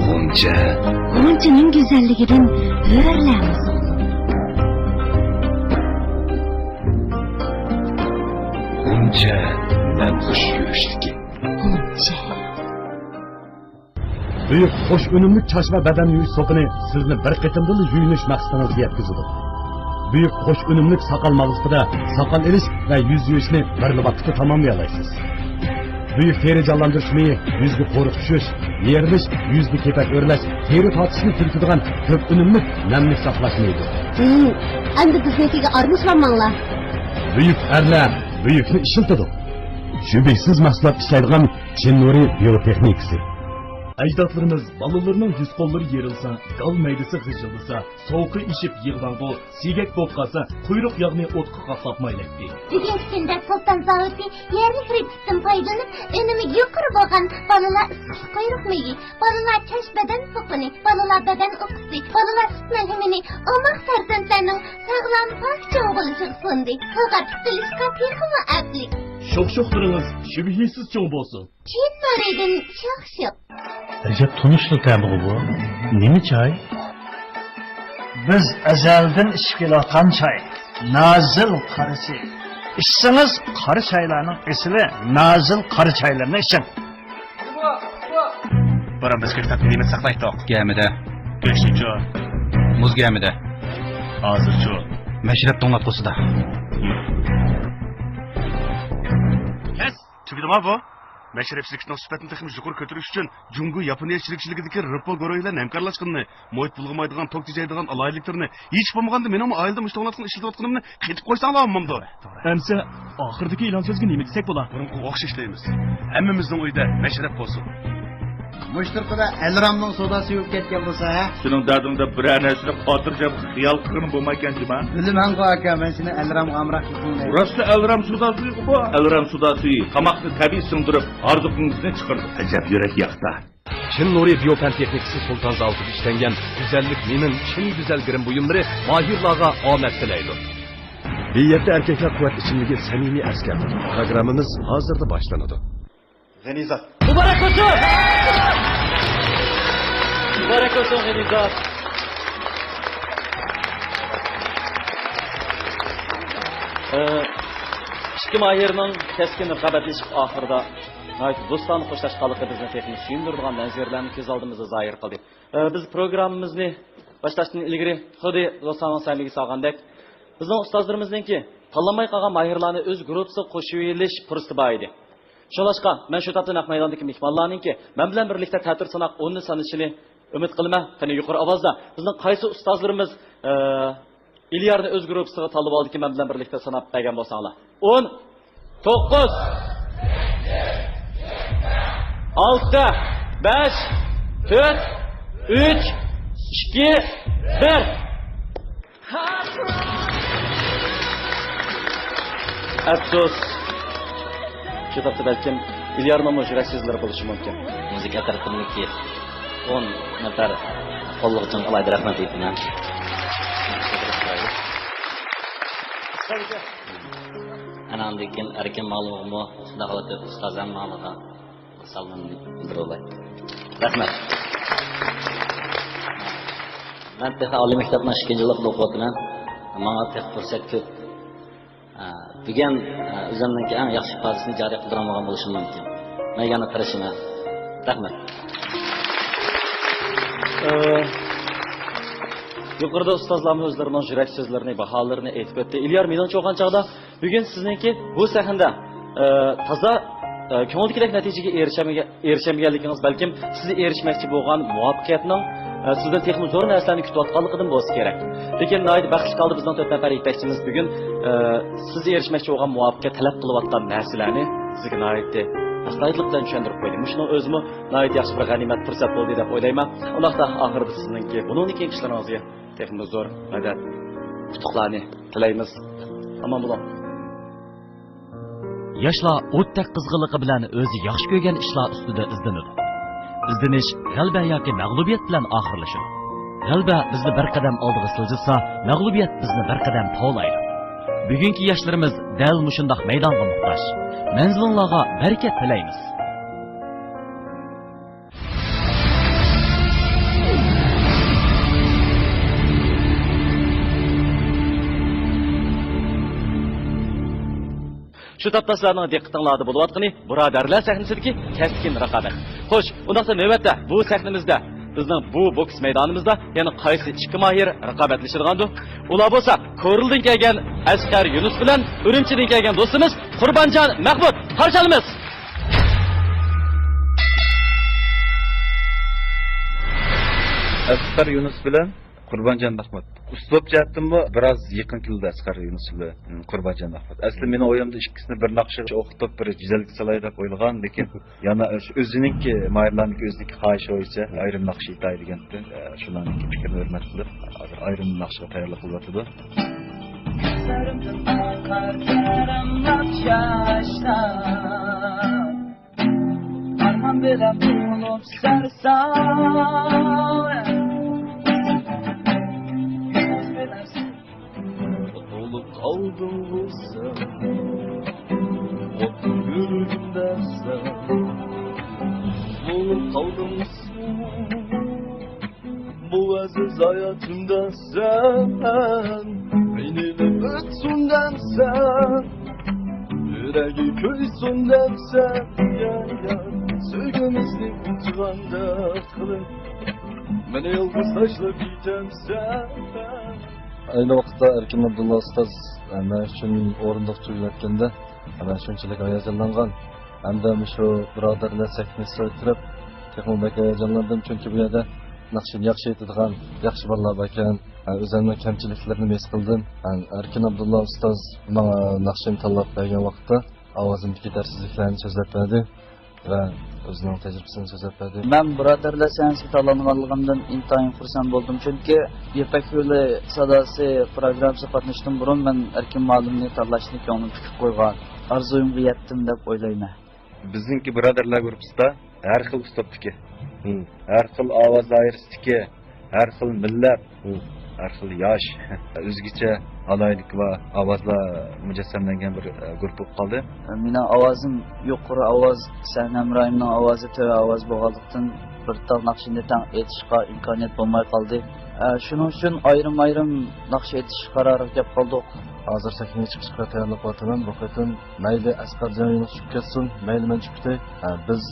G'uncha G'unchaning go'zalligidan hurlarmiz. G'uncha xush yurishligi. G'uncha Büyük, hoş önümlük çaş ve beden yuyish sopini sizni bir qitimdili yuyinish maqsadingizga yetkazadi. Büyük, hoş önümlük sakal mavzusida sakal erish va yuz yuyishni bir vaqtda tamomlaysiz. Büyük teri canlandirish miyi, yuzga qo'riq tushish, yerilish, yuzga kepak o'rlash, teri tortishni kirgizadigan ko'p unumli namlik saqlash miydi. endi biznikiga armishlanmanglar. Büyük erlar büyükni ishiltadi. Shubhasiz mahsulot ishlaydigan chin nuri biotexnikasi. Ajdodlarimiz balalarning yuz qo'llari yerilsa, gal maydasi g'ijildasa, sovuqi ishib yig'langu, sigak bo'lib qolsa, quyruq yog'ni o'tqa qaqlapmaylikdi. Bugungi kunda Sultan zavodi yerli kreditdan foydalanib, unumi yuqori bo'lgan bolalar issiq quyruq megi, bolalar chash badan so'qini, bolalar badan o'qisi, bolalar sut mahimini, omoq farzandlarning sog'lom pok cho'g' bo'lishiga sundi. Qilg'at tutilishga texmi aplik. Sho'x-sho'xlarimiz shubhasiz cho'ng bo'lsin. Chin nuridan sho'x-sho'x. Ajab tunishli tabi bu. Nima choy? Biz azaldan ichib kelayotgan choy. Nozil qarisi. İçsiniz qari choylarning asli nozil qari choylarni iching. Bora biz kirtab nima saqlaytoq? Gamida, Beşinci. muz gamida, Hozirchi. mashrab to'nglatqusida. Kes. Tugdimi bu? Meşrepçilikning sifatini texnik yuqori ko'tarish uchun Jungo Yaponiya shirikchiligidagi Ripple guruhilar hamkorlashganini, mo'yit bulg'amaydigan, tok tejaydigan alayliklarni hech bo'lmaganda mening oilada mushtoqlatgan ishlayotganimni qaytib qo'ysanglar olmamdi. Amsa oxirdagi e'lon so'zga nima desak bo'lar? Burunga o'xshash deymiz. Hammamizning uyda mashrab bo'lsin. Mushtirqida Elramning sodasi yuvib ketgan bo'lsa, ha? Sening dardingda bir narsani xotirjam xiyol qilgan bo'lmagan-jima? Bilaman aka, men seni Elramga amroqliging deyman. Rostda Elram sudasi bu. Elram sudasi tamoqni tabiiy singdirib, orzuqingizni chiqardi. Ajab yurak yaqda. Chin Nuri biyopen texnikasi Sultan zavodida ishlangan go'zallik mening chin go'zal girim buyumlari mahirlarga omad tilaydi. Bu yerda erkaklar quvvat ichimligi samimiy askardir. Programmamiz hozirda boshlanadi. G'anizat. Muborak bo'lsin! Muborak bo'lsin G'anizat. Ikki mahirning keskin raqobatlashish oxirida do'stona xo'shlashganligi bizni texnik suyundirgan manzaralarni ko'z oldimizda zohir qildi. Biz programmamizni boshlashdan ilgari xuddi do'stona samimiy solgandek bizning ustozlarimizninki tanlanmay qolgan mahirlarni o'z guruhiga qo'shib olish fursati bor edi. Şulaşqa, men shu topda naq maydondagi mehmonlarninki men bilan birlikda ta'tir sanaq 10 ni sanishini umid qilaman. Qani yuqori ovozda bizning qaysi ustozlarimiz Ilyarni o'z guruhiga tanlab oldiki, men bilan birlikda sanab bergan bo'lsanglar. 10 9 6 5 4 3 2 1 Afsus. Shu topda balkim Ilyarning mujraksizlari bo'lishi mumkin. Muzika tarafimniki 10 nafar qo'lliq uchun alayda rahmat aytaman. Anam degan erkin ma'lumotni xudoxolati ustozam ma'lumotga salom bildiriladi. Rahmat. Men texnik oliy maktabning 2-yillik o'qiyapman. Menga tex fursat ko'p. Bugun o'zimning eng yaxshi faoliyatni joriy qildirmoqman bo'lishim mumkin. Men yana tirishman. Rahmat. Yuqorida ustozlarimiz o'zlarining yurak so'zlarini, baholarini aytib o'tdi. Ilyar mening cho'g'an chog'da bugun sizningki bu sahnada toza ko'ngildagidek natijaga erishamaganligingiz balkim sizni erishmoqchi bo'lgan muvaffaqiyatning sizden texnik zor narsalarni kutayotganligidan bo'lsa kerak. Lekin naydi baxtli qoldi bizning 4 nafar yetakchimiz bugun siz erishmoqchi bo'lgan muvaffaqiyat talab qilayotgan narsalarni sizga naydi astoydillik bilan tushuntirib qo'ydi. Shuni o'zimi naydi yaxshi bir g'animat fursat bo'ldi deb o'ylayman. Allohda oxirida sizningki bundan keyin ishlaringizga texnik zo'r madad qutuqlarni tilaymiz. Aman bo'ling. Yoshlar o'tdak qizg'inligi bilan o'zi yaxshi ko'rgan ishlar ustida izlanadi. Izdanish g'alaba yoki mag'lubiyat bilan oxirlashadi. G'alaba bizni bir qadam oldiga siljitsa, mag'lubiyat bizni bir qadam tovlaydi. Bugungi yoshlarimiz dal mushundoq maydonga muhtoj. Manzilinglarga barakat tilaymiz. Şu taptaslarning diqqatinglarda bo'layotgani birodarlar sahnasidagi keskin raqobat. Xo'sh, undaqda navbatda bu sahnamizda bizning bu boks maydonimizda yana qaysi ikki mahir raqobatlashadigandir? Ular bo'lsa, Ko'rildan kelgan Asqar Yunus bilan Urumchidan kelgan do'stimiz Qurbonjon Mahmud. Qarshi olamiz. Asqar Yunus bilan Qurbonjon Mahmud. Uslub jihatdan bu biroz yaqin keldi Asqar Yunus bilan Qurbonjon Mahmud. Asli meni o'yimda ikkisini bir naqshga o'qitib bir güzellik salay deb o'ylagan, lekin yana o'zininki mayirlarniki o'ziniki xohish bo'yicha ayrim naqsh itay deganda shularning fikrini hurmat qilib ayrim naqshga tayyorlab qilyotdi. Arman bilan bulup sarsan olup kaldın olsa mutlu yürüdüm dersen olup kaldın bu aziz hayatımda sen benimle ötsün dersen yüreği köysün dersen ya sevgimizni çıkanda kılın beni yalnız taşla bitemsen. Aynı vaqtda Erkin Abdullah ustoz men uchun o'rindiq tuyulayotganda men shunchalik hayajonlangan hamda shu birodarlar sahnasida o'tirib texnik hayajonlandim, chunki bu yerda naqshni yaxshi aytadigan yaxshi bolalar bor ekan. O'zimning kamchiliklarini his qildim. Erkin Abdullah ustoz menga naqshni tanlab bergan vaqtda ovozimdagi darsizliklarni so'zlab berdi va o'zining tajribasini so'zlab berdi. Men birodarlar sahnasiga tanlanganligimdan intayin xursand bo'ldim, chunki Ipak yo'li sadosi programmasiga qatnashdan burun men Erkin ma'lumni tanlashni ko'nglim tikib qo'ygan. Arzuyimga yetdim deb o'ylayman. Bizningki birodarlar guruhida har xil uslubdagi, har xil ovoz doirasidagi, har xil millat, har xil yosh, o'zgacha alaylik va ovozlar mujassamlangan bir guruh bo'lib qoldi. Mening ovozim yuqori ovoz, sahnam rayimning ovozi tava ovoz bo'lganlikdan bir tal naqshni tang aytishga imkoniyat bo'lmay qoldi. Shuning uchun ayrim naqsh aytish qaroriga kelib qoldik. Hozir sahnaga chiqishga tayyorlab o'tiraman. Bu qatim mayli Asqarjon Yunus chiqib ketsin, mayli men chiqib ketay. Biz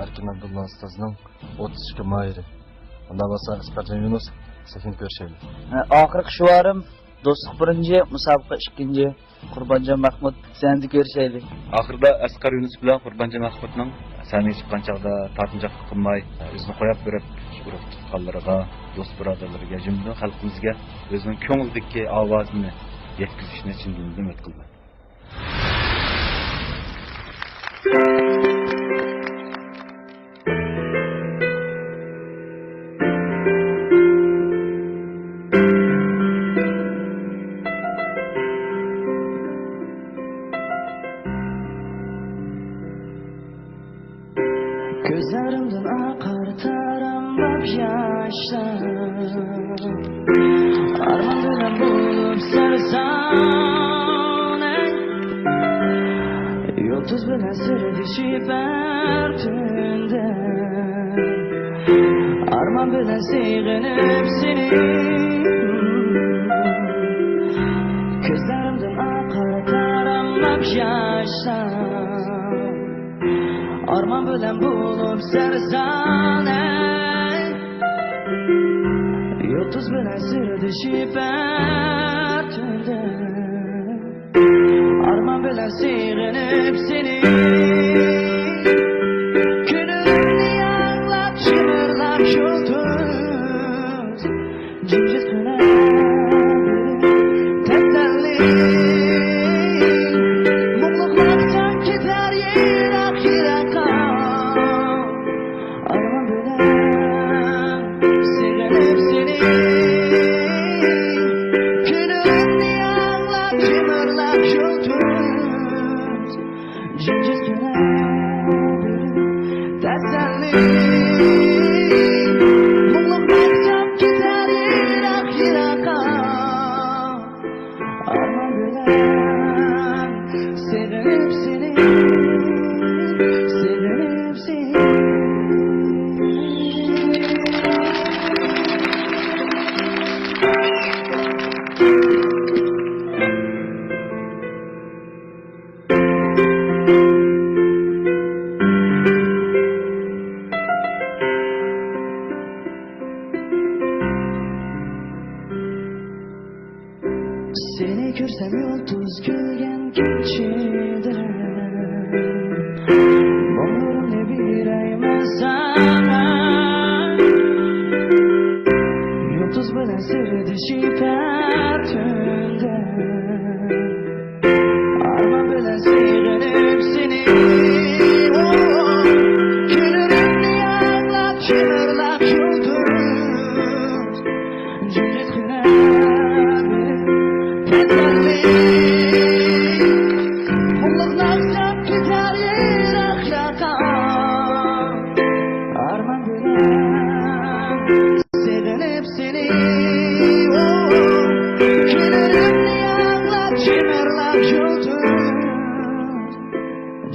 Erkin Abdullah ustozning 32 mayri. Unda bo'lsa Asqarjon Yunus sahnaga ko'rishaylik. Oxirgi shuvarim do'stlik birinchi, musobaqa ikkinchi, Qurbonjon Mahmud senda ko'rishaylik. Oxirida Asqar Yunus bilan Qurbonjon Mahmudning sahnaga chiqqan chaqda tortinchoqlik qilmay, o'zini qo'yib berib, guruh tutqanlariga, do'st birodarlarga, jumla xalqimizga o'zining ko'ngildagi ovozini yetkazishni chin dildan umid qildim. Gözlerimden akar taranmak yaşlar Arman bilen bulup sarsan Yıldız bilen sırrı düşüp her tünde Arman bilen sığınıp seni Gözlerimden akar taranmak yaşlar Arman bilen bulup sarsan Yıldız bilen sırrı düşüp her tünde Arman bilen sığınıp seni Günümünü yanlap şımırlap şuldun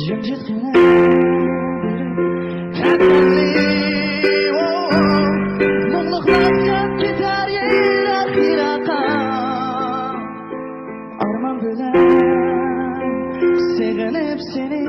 jimjitgina mutluluklarga ketar yillar yiroqqa armon bilan sevinib seni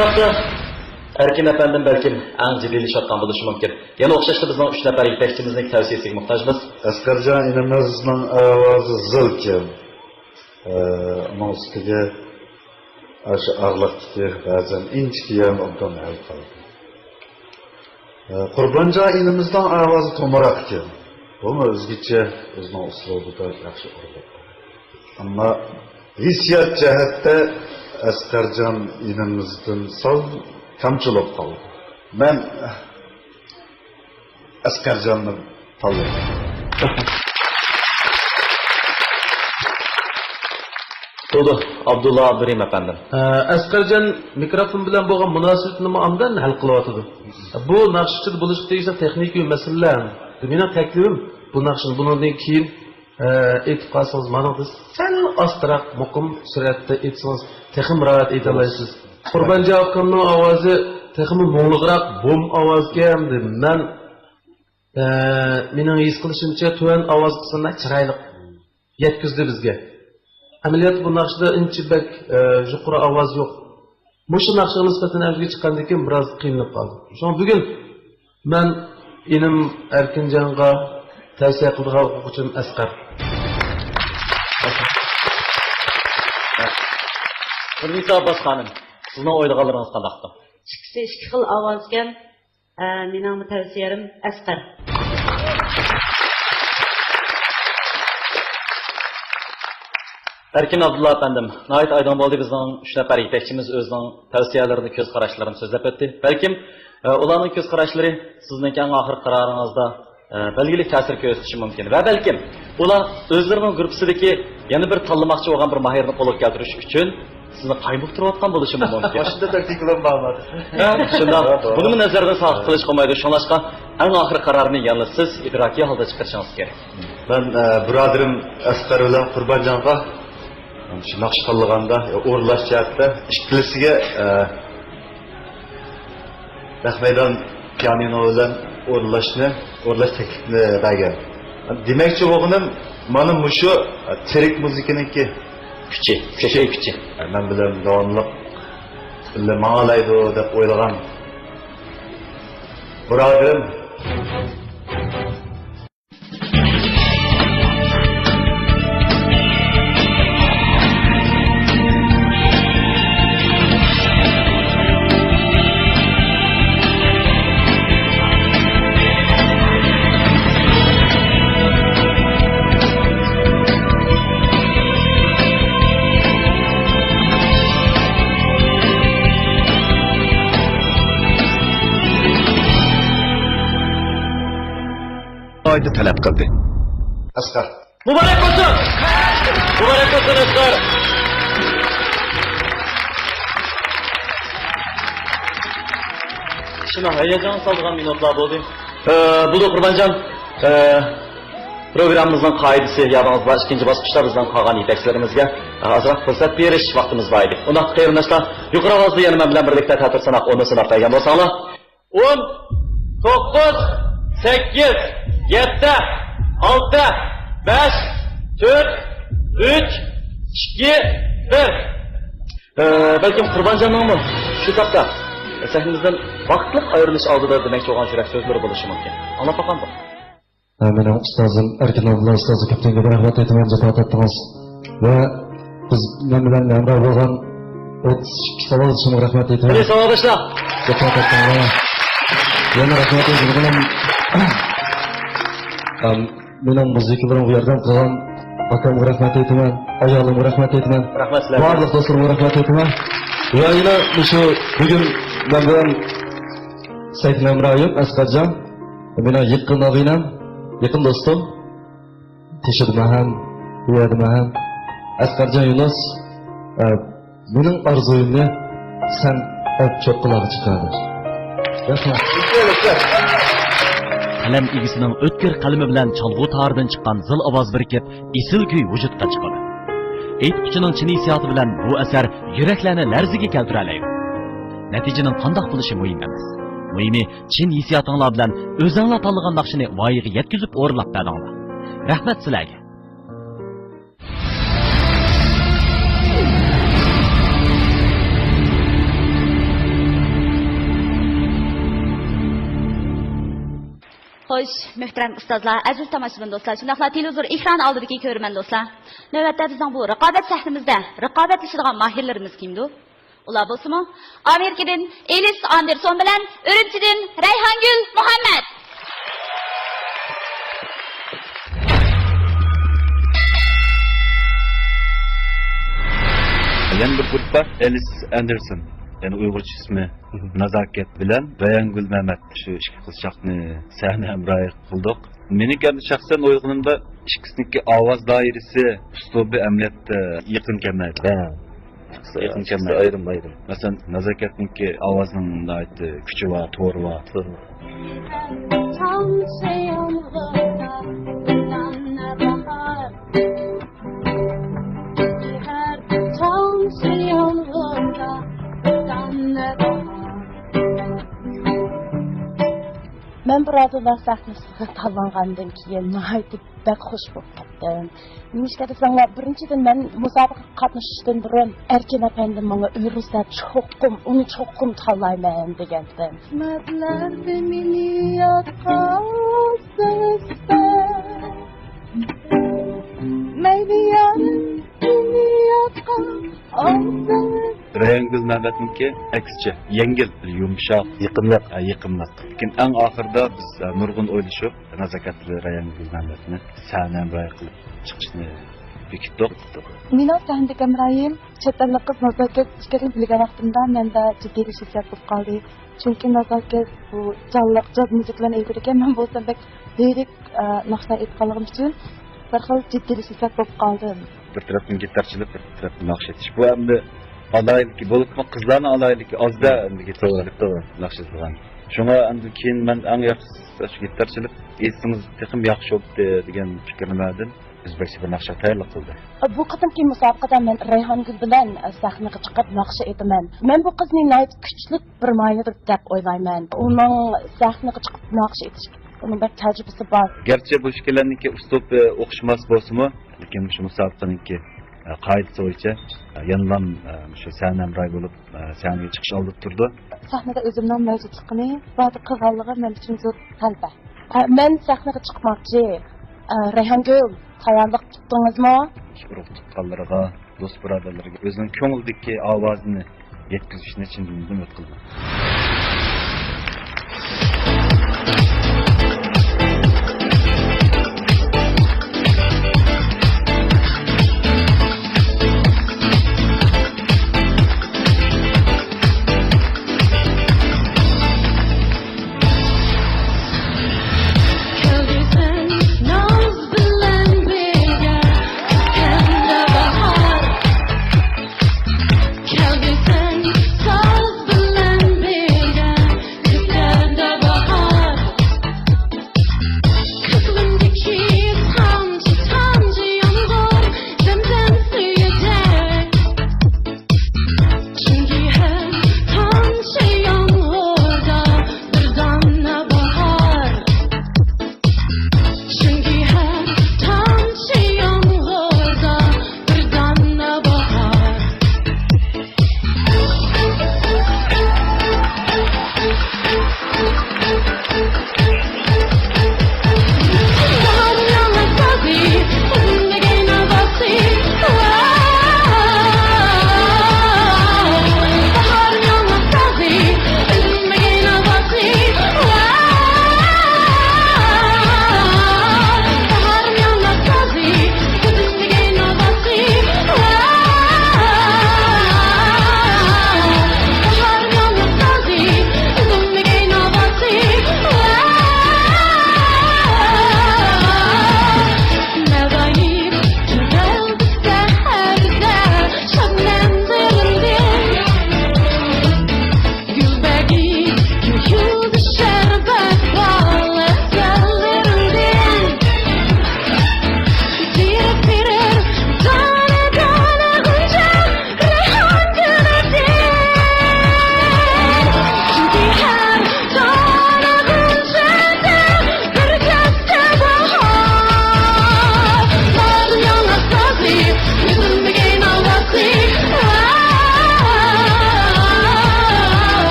Şundaqsa, Erkin efendim belki en ciddileşayotgan bo'lishi mumkin. Yana o'xshashda bizning 3 nafar yetakchimizning tavsiyasiga muhtojmiz. Askarjon inamizning ovozi zil. Onun üstüge aşı ağırlıktaki bazen inçkiyen ondan el kaldı. Qurbanca inimizden avazı tomarak ki. Bu mu özgüçe özünün uslubu da yaxşı urdu. Ama hissiyat cəhətdə Əsqərcan inimizdən sal kamçılıq qaldı. Mən Əsqərcanı tanıyorum. Dolu Abdullah Abdurrahim efendim. Asqarjon mikrofon bilan bo'lgan munosabatni andan hal qilyotdi. Bu naqshchi bo'lish tegishli texnik masalalar. Mening taklifim bu naqshni bundan keyin aytib qolsangiz, mana biz sal ostroq, muqim suratda aytsangiz, texim rahat ayta olasiz. Qurbanjo akamning ovozi texim mo'ng'liroq, bom ovozga deb men mening his qilishimcha tuvan ovoz qismida chiroyli yetkazdi bizga. Ameliyat bu naqshda inchibak yuqori ovoz yo'q. Mushu naqshga nisbatan avjiga chiqqandan keyin biroz qiynalib qoldim. Shuning bugun men inim Erkinjonga tavsiya qilgan o'quvchim Asqar. Hurmatli Abbas xonim, sizning o'ylaganlaringiz qandaqdi? Ikkisi ikki xil ovoz ekan, mening tavsiyalarim Asqar. Erkin Abdullah efendim, nəhayət aydın oldu bizning 3 nəfər yetakçimiz özünün tavsiyələrini, göz qarashlarını sözləb etdi. Bəlkім ularning göz qarashları sizning ən axir qararınızda belgili ta'sir ko'rsatishi mumkin. Va balkim ular o'zlarining gruppasidagi yana bir tanlamoqchi bo'lgan bir mahirni qo'lga keltirish uchun sizni qaymaqtirayotgan bo'lishi mumkin. Boshida taktik bilan bağladı. Shundoq, buni nazarda saqlab qilish qolmaydi. Shunlashqa eng axir qarorni yalnız siz idrokiy holda chiqarishingiz kerak. Ben birodarim Asqar bilan Qurbanjonga shu naqsh qilganda, o'rlash jihatda ikkilisiga Rahmaydan pianino bilan o'rlash taklifini bergan. Demakchi o'g'lim, mana mushu tirik muzikaniki kuchi. Men bilan davomli ma'laydi deb o'ylagan birodarim oyda talab qildi. Asqar. Muborak bo'lsin! Muborak bo'lsin Asqar! Shuna hayajon solgan minutlar bo'ldi. Bu da Qurbanjon, programmamızın qoidasi yadingizda ikkinchi bosqichda bizdan qolgan yetakchilarimizga ozroq fursat berish vaqtimiz bor edi. Unda qarindoshlar, yuqori ovozda yana men bilan birlikda ta'tir sanaq 10 sanab bergan bo'lsanglar, 10 9 8 7 6 5 4 3 2 1 Belki Qurbanjonning shu topda sahnimizdan vaqtliq ayrilish oldida demakchi bo'lgan yurak so'zlari bo'lishi mumkin. Anlab boqamdi. Mening ustozim Erkin Abdullah ustozi ko'pdan ko'p rahmat aytaman, jafoat etdingiz. Va biz men bilan hamroh bo'lgan 32 savol uchun rahmat aytaman. Savodoshlar. Jafoat etdingiz. Yana rahmat aytaman. Mening muzikalarga yordam qilgan akamga rahmat aytaman, ayolimga rahmat aytaman. Rahmat sizlarga. Barliq do'stlarga rahmat aytaman. Va yana shu bugun men bilan Sayful Amroyev Asqarjon, mening yaqin og'inam, yaqin do'stim, Teshidmahan, Uyadmahan, Asqarjon Yunus, mening orzuyimni sen çok qilib chiqadi. Rahmat. Qalam egisining o'tkir qalami bilan chalg'u taridan chiqqan zil ovoz birikib, esil kuy vujudga chiqadi. Aytquchining chin hissiyoti bilan bu asar yuraklarni larziga keltira oladi. Natijaning qandoq bo'lishi muhim emas. Muhimi chin hissiyotinglar bilan o'zinglar tanlagan naqshini voyaga yetkazib o'rlab berdinglar. Rahmat sizlarga. Xo'sh, muhtaram ustozlar, aziz tomoshabin do'stlar, shundaqla televizor ekran oldidagi ko'rman do'stlar. Navbatda bizning bu raqobat sahnamizda raqobatlashadigan mahirlarimiz kimdi? Ular bo'lsa-mu, Amerikadan Elis Anderson bilan Urumchidan Rayhongul Muhammad. Yana bir grup var, Alice Anderson. Yani Uygurca ismi Nazaket bilen Rayhongul Mehmet. Şu iki kızcakni sahne hemrahi kıldık. Meni kendi şahsen oygunumda ikisindeki avaz dairesi, üslubu emniyette yakın kemerdi. Yakın kemerdi. Ayrım. Mesela Nazaket'inki avazının da ait küçü var, toru var. Ben buradan sahnasını tanıgandan keyin nihoyatda bak xush bo'lib ketdim. Nishka desanglar, birinchidan men musobaqa qatnashishdan burun Erkin apandim menga o'risa uni cho'qim tanlayman degandim. Matlarda meni yo'qolsa, maybe yarim meni yo'qolsa. Rayhongul Mehmet'inki aksice, yengil, yumuşak, yıkımlık. Lakin en ahırda biz nurgun oyluşup, nazakatli Rayhongul Mehmet'ini sahnem raya kılıp çıkışını bekittik. Meni sahne kamrayim, chetdan qiz nazokat chiqarib bilgan vaqtimda menda jiddiy hissiyat bo'lib qoldi. Chunki nazokat bu jonliq jaz musiqalarni aytar ekan, men bo'lsam bek lirik naqshlar aytganligim uchun bir xil jiddiy hissiyat bo'lib qoldim. Bir taraftan gitarchilik, bir taraftan nakş etiş. Bu endi alaylık, bo'libmi qizlarni alaylık azda endi gitarchilik nakş etgan. Shunga endi keyin men eng yaxshi gitarchilik esimiz texim yaxshi bo'ldi degan fikrlardan O'zbekcha bir naqsha tayyorlab qildi. Bu qadimki musobaqada men Rayhongul bilan sahnaga chiqib naqsha aytaman. Men bu qizni nihoyat kuchli bir maylidir deb o'ylayman. Uning sahnaga chiqib naqsha aytish uning bir tajribasi bor. Gerçi bu şekillerdeki uslub o'xshamas bo'lsa-mu, lekin shu musobaqaningki qoidasi bo'yicha yanılan shu sahnem ray bo'lib sahnaga chiqish olib turdi. Sahnada o'zimning mavjudligini va qilganligim men uchun zo'r talaba. Men sahnaga chiqmoqchi. Rayhongul, tayyorlik tutdingizmi? Urug' tuqqanlarga, do'st birodarlarga o'zining ko'ngildagi ovozini yetkazishni chin umid qildim.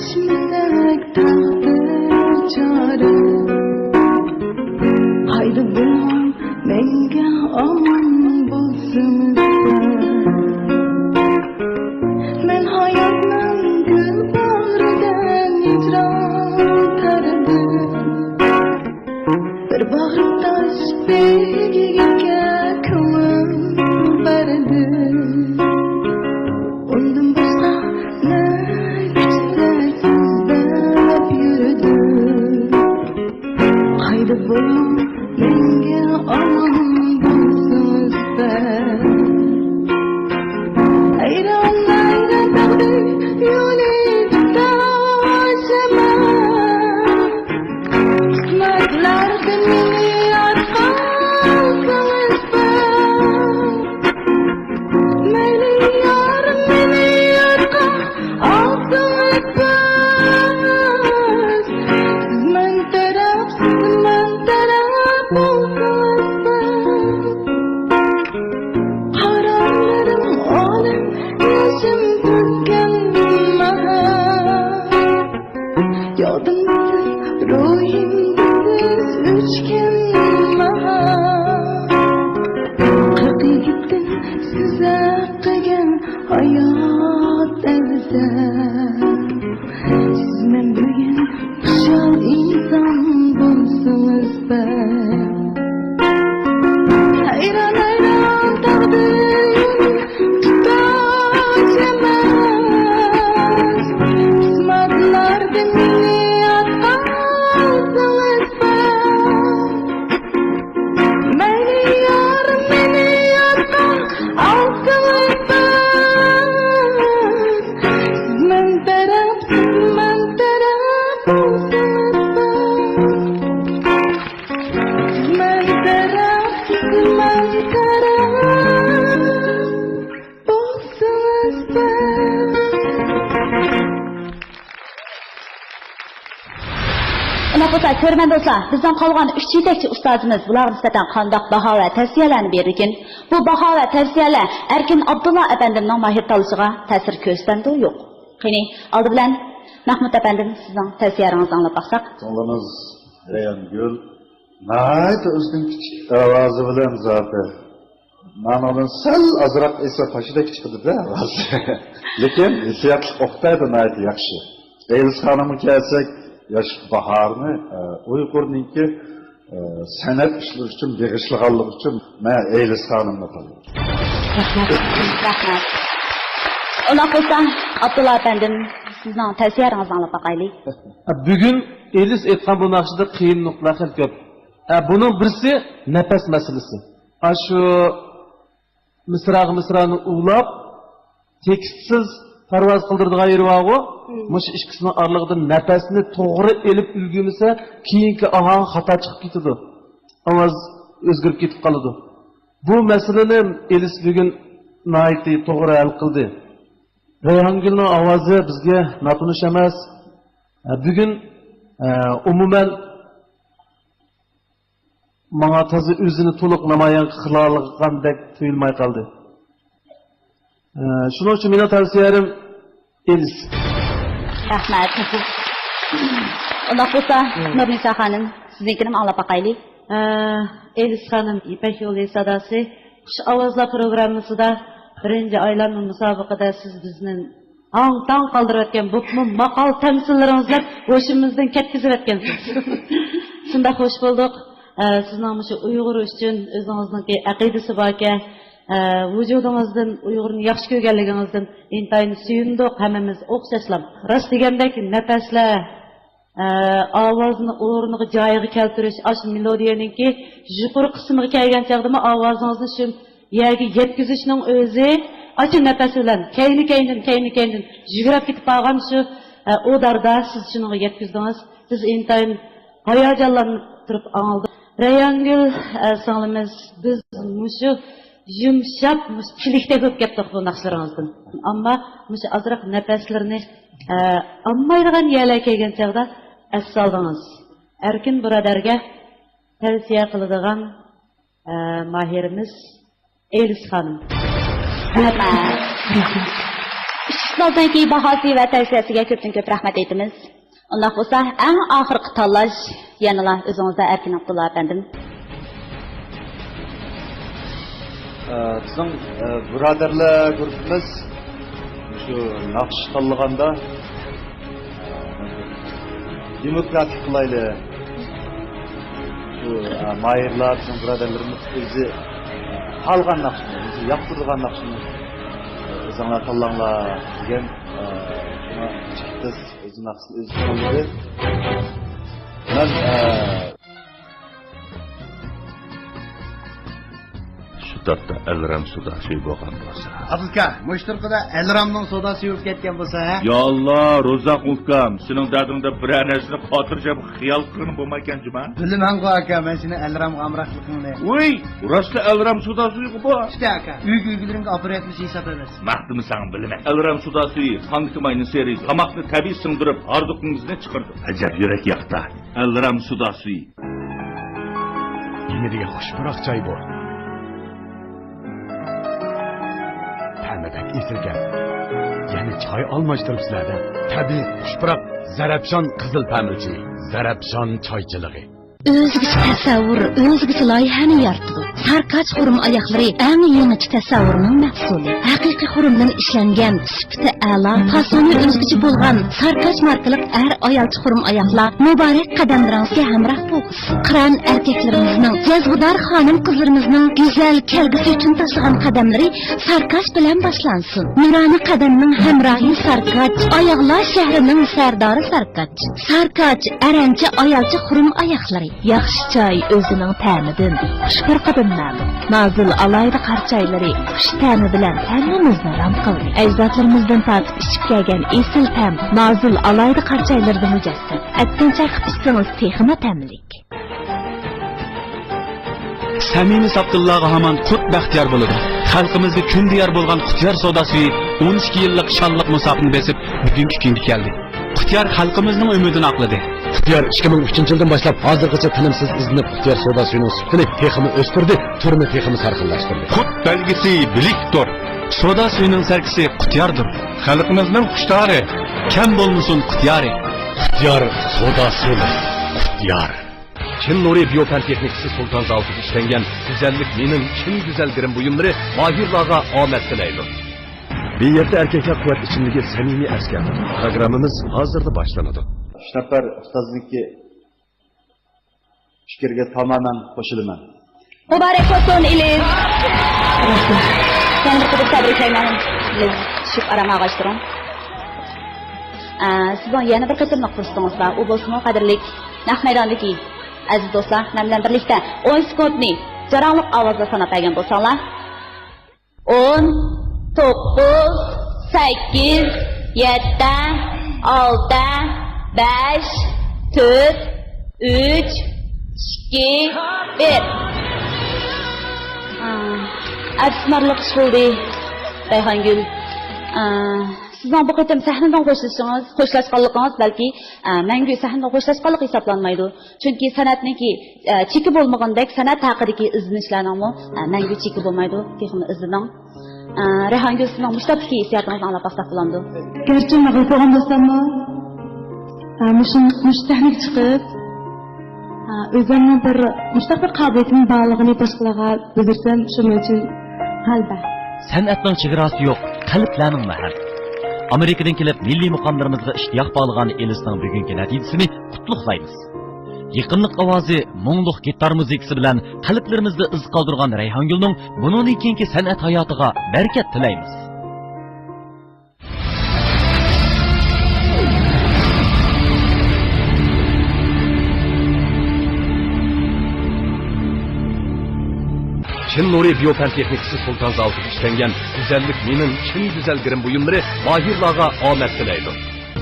Seçmesek takdir çare Haydi bulam menge aman bulsun Men hayatın gül bağrıdan icran tardım Bir bağırdaş begiga kılım verdim Ondan başka ne güzel sizden yürüdüm Haydi bulam menge aman bulsun ben Hayran hayran takdir yolu taşıma Kısmetler beni atkalsınız ben Meyli yarım beni atkalsınız ben Siz men taraf olsunuz ben Haramlarım olim yaşım tükken mahal Yodimsiz ruhimsiz üçgen mahal Qirq yigittin size qilgan hayot afzal Siz men bilgan xushal inson bo'lsangiz ben Hayran hayran taqdir tutaşamaz Qismatlarda meni atqalsınız ben Meyli yarım meni atqalsınız ben Siz men taraf olsunuz ben Siz men taraf olsunuz ben Ular bo'lsa, ko'rman do'stlar, bizdan qolgan 3 yetakchi ustozimiz bularga nisbatan qandoq baho va tavsiyalarni berar ekan. Bu baho va tavsiyalar Erkin Abdulla efendimning mahir talishiga ta'sir ko'rsatdi yo'q. Qani, oldi bilan Mahmud efendim sizning tavsiyalaringizni anglab baqsak. Sonlarınız Reyhan Gül. Nayet özgün küçük avazı bilen zaten. Ben onun sel azrak ise taşıda çıktı da avazı. Lekin hissiyatlık oktaydı nayet yakşı. Eylül Hanım'ı gelsek yaş baharını Uygur'ninki sanat işleri için, begişliğallık için ben Eylül Hanım'la kalıyorum. Rahmat. Ular bo'lsa, Abdulla efendim sizning tavsiyalaringizni anglab baqaylik. Bugun Elis aytgan bu naqshida qiyin nuqtalar ko'p. Buning birisi nafas masalasi. Shu misrani ulab tekstsiz parvoz qildirdigan yeri bor-ku. Mush ikkisining oralig'ida nafasni to'g'ri elib ulgurmasa, keyingi ohang xato chiqib ketadi. Ovoz o'zgarib ketib qoladi. Bu masalani Elis bugun nihoyatda to'g'ri hal qildi. Rayhongulning ovozi bizga notunish emas. Bugun umuman menga toza o'zini to'liq namoyon qilolgandek tuyulmay qoldi. Shuning uchun mening tavsiyalarim Elis. Rahmat. Ular bo'lsa, Nurnisa xonim, siznikini anglab baqaylik. Elis xonim, İpek Yolu sadasi Qush ovozlar programmasida birinchi aylanma musobaqada siz bizni tong qoldirayotgan bu maqol tamsillaringizni hoshimizdan ketkizib o'tgansiz. Shunda xush bo'ldik. Sizning shu Uyg'ur uchun o'zingizning aqidasi bor ekan, vujudingizdan Uyg'urni yaxshi ko'rganligingizdan intayin suyundik hammamiz o'xshashlam. Rost degandek nafaslar ovozni o'rniga joyiga keltirish, ash melodiyaningki yuqori qismiga kelgan chaqdimi ovozingizni shu yerga yetkazishning o'zi acha nafas bilan kayni yugurib ketib qolgan shu o'darda siz shuniga yetkazdingiz. Biz intayin hayajonlanib turib oldik. Rayhongul singlimiz biz mushu yumshab chilikda ko'p ketdik bu naqshlaringizdan. Ammo mushu azroq nafaslarni ammaydigan yerlarga kelgan chaqda as-soldingiz. Erkin birodarga tavsiya qiladigan mahirimiz Elis xonim. mahsulotdan keyin bahosi va tavsiyasiga ko'pdan ko'p rahmat aytamiz. Undaq bo'lsa, eng oxirgi tanlash yanala o'zingizda Erkin Abdulla afandim. Bizim birodarlar guruhimiz şu naqsh tanlaganda demokratik qilayli. Şu mayırlar, bizim birodarlarimiz o'zi qalgan naqshni, o'zi yoqtirgan naqshni o'zinglar tanlanglar degan shuni chiqdi, o'zi naqshni o'zi tanladi. Men Şutatda Elram suda şey bo'lgan bo'lsa. Abdulka, Mushtarqada Elramning sodasi yuvib ketgan bo'lsa, ha? Ya Allah, Rozaq ukam, sening dardingda bir narsani xotirjam xiyol qilib bo'lmagan juma. Bilman-ku aka, men seni Elramga amroqligingni. Voy, rostda Elram sudasi yo'q bu. İşte aka, uy-uylaringga olib etmish hisob emas. Maqtimi san bilaman. Elram sudasi qandiki mayni seri, qamoqni tabiiy singdirib, arzuqingizni chiqardi. Ajab yurak yoqda. Elram sudasi. Yeniga xushbiroq joy bor. Ta'midak esilgan. Yana choy almashtiribsizlar-da. Tabiiy xushbiroq Zarafshon qizil ta'milchi, Zarafshon choychiligi. O'zgacha tasavvur, o'zgacha loyihani yaratdi. Sarkaç xurum oyoqlari eng yangi tasavvurning mahsuli. Haqiqiy xurumdan ishlangan, sifati a'lo, fasoni o'zgacha bo'lgan sarkaç markalik ayolchi xurum oyoqlar muborak qadamlaringizga hamroh bo'lsin. Qiron erkaklarimizning, jazbudor xonim qizlarimizning go'zal kelgusi uchun tashlagan qadamlari sarkaç bilan boshlansin. Nurani qadamning hamrohi sarkaç, oyoqlar shahrining sardori sarkaç. Sarkaç arancha ayolchi xurum oyoqlari. Yaxshi choy o'zining ta'midan, xushfarqadan ma'lum. Nozil alayda qarchayları xush ta'mi bilan ta'mimizni ram qildi. Ajdodlarimizdan tatib ichib kelgan esil ta'm nozil alayda qarchaylarda mujassam. Attincha qipsangiz texma ta'mlik. Samimiy Abdullaga hamon qut baxtiyor bo'ladi. Xalqimizga kundiyar bo'lgan Qutyar sodasi 12 yillik shonliq musofirni besib bugungi kunga keldi. Qutyar xalqimizning umidini oqladi. Qutyar 2003-yildan boshlab hozirgacha tinimsiz izinib Qutyar sodasining sifatini texmi o'stirdi, turini texmi sarxillashtirdi. Qut belgisi bilikdir. Soda suyuning sarkisi Qutyardir. Xalqimizning xushtari kam bo'lmasin Qutyari. Qutyar sodasi. Qutyar. Çin Nuri Biyopen Teknikisi Sultan Zavut'u işlengen güzellik minin Çin güzel birim buyumları mahirlağa ahmet dileydi. Bir yerde erkekler kuvvet içindeki samimi asker. Programımız hazırda başlanadı. Şnapar ustazniki fikirga tamamen qo'shilaman. Muborak bo'lsin Ilis. Seni bir tabriklayman. Shu arama ağaçtırım. Sizden yana bir qatimliq fursatınız var. O bo'lsin qadrlik naq maydondagi aziz do'stlar, men bilan birlikda 10 sekundni jarangliq ovozda sanab bergan bo'lsanglar. 10 9 8 7 6 5 4 3 2 1. Afsuslarlik ish bo'ldi. Rayhongul. Sizning bu qatam sahnadan xo'shlashganligingiz balki mangu sahnadan xo'shlashganlik hisoblanmaydi. Chunki san'atniki cheki bo'lmagandek san'at haqidagi izlanishlarning mangu cheki bo'lmaydi. Texnik izlaning. Rayhongul sizning mushtabki hissiyotingizni anglab baqsaq bo'ladi. Garchi mag'lub bo'lgan bo'lsammi, mushtahnik chiqib, o'zimning bir mustaqil qobiliyatimning borlig'ini boshqalarga bildirsam, shuning uchun g'alaba. San'atning chegarasi yo'q, qalblarning mahal. Amerikadan kelib milliy muqomlarimizga ishtiyoq bog'lagan Elisning bugungi natijasini qutlug'laymiz. Yaqinlik ovozi, mungluq gitar muzikasi bilan qalblarimizda iz qoldirgan Rayhongulning bundan keyingi san'at hayotiga barakat tilaymiz. Çin Nuri Biyopen Teknikisi Sultan Zavut'u işlengen güzellik minin Çin güzel birim buyumları mahirlağa ahmet dileydi.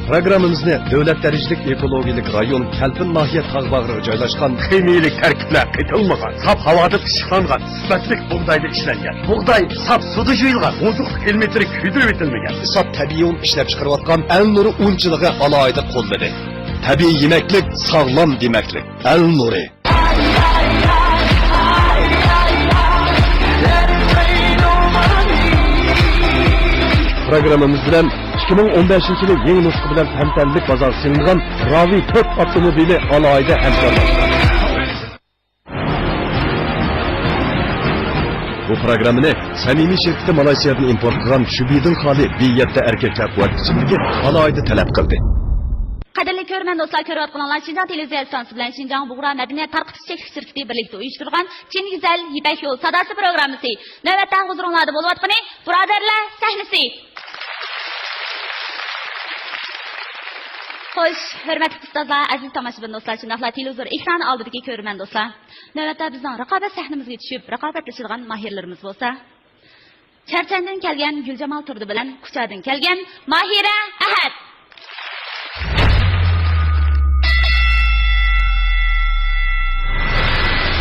Programımızda devlet derecelik ekologik rayon Kelpin Nahiye Tağbağı'na joylashgan kimiyelik terkipler kıtılmagan, sap havada pişiqlangan, sifatlik buğdayda işlengen. Buğday sap suda juyulgan, ozuq kilometri kuydirib etilmegen. Sap tabiiy un ishlab chiqarayotgan El Nuri unchiligi alohida qo'lladi. Tabiiy yemeklik, sağlam demeklik. El Nuri. Programımız bilen 2015 yılı yeni nusku bilen temtellik bazar silingan Ravi 4 avtomobili alayda hemkarlaştı. Bu programını samimiy şirketi Malaysiyadan import qilgan Shubidin Xoli B7 erkeklar quvvatchiligi alayda talab qildi. Qadrli ko'rman do'stlar, ko'rayotganlar Şinjan televiziya stantsiyasi bilan Şinjan Buğra madaniyat tarqitish shirkati birlikda uyushtirgan Chin Güzel Yipak yo'l sadasi programmasi. Navbatda huzuringlarda bo'layotgani birodarlar sahnasi. Xo'sh, hurmatli ustozlar, aziz tomoshabin do'stlar, shundaqla televizor ekrani oldidagi ko'rman do'stlar. Navbatda bizning raqobat sahnamizga tushib, raqobatlashadigan mahirlarimiz bo'lsa, Charchandan kelgan Guljamal Turdi bilan Kuchadan kelgan Mahira Ahad.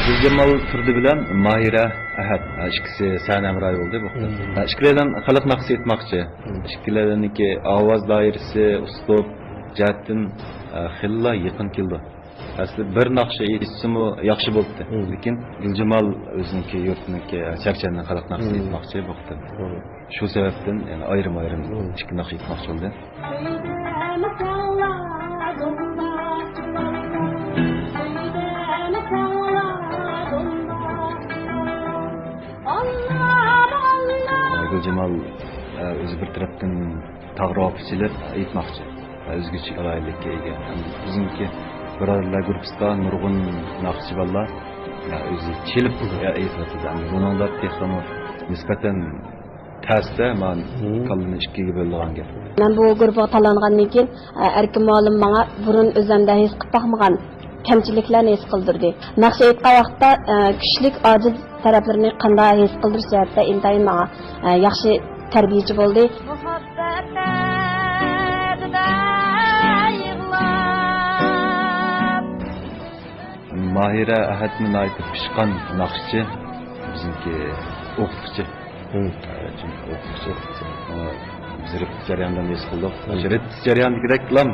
Guljamal Turdi bilan Mahira Ahad ikkisi sahna amroyi bo'ldi bu. Ikkilardan xalq naqsi etmoqchi. Ikkilarniki ovoz doirasi, uslub jihatdan xilla yaqin keldi. Asli bir naqsha eshitsimi yaxshi bo'ldi. Lekin Guljamal o'ziniki yurtniki Charchandan xalq naqsi etmoqchi bo'ldi. Shu sababdan yani ayrim ikki naqsha etmoqchi bo'ldi. Guljamal o'zi bir tarafdan tag'roqchilik aytmoqchi. O'zgacha alaylikka ega. Bizimki birodarlar guruhida nurg'un naqshchivallar o'zi chelib aytadi. Buningda texnik nisbatan tasda men kallimni ikkiga bo'lgan gap. Men bu guruhga tanlangandan keyin erkin muallim menga burun o'zimda his qilib baxmagan kamchiliklarni his qildirdi. Naqsh aytgan vaqtda kuchlik ojiz taraflarini qanday his qildirish jihatda intayin menga yaxshi tarbiyachi bo'ldi. Mahira Ahadning aytib pishqan naqshchi bizimki o'qituvchi. Çünkü o'qituvchi biz repetitsiya jarayonidan his qildik. Repetitsiya jarayonidagidek lam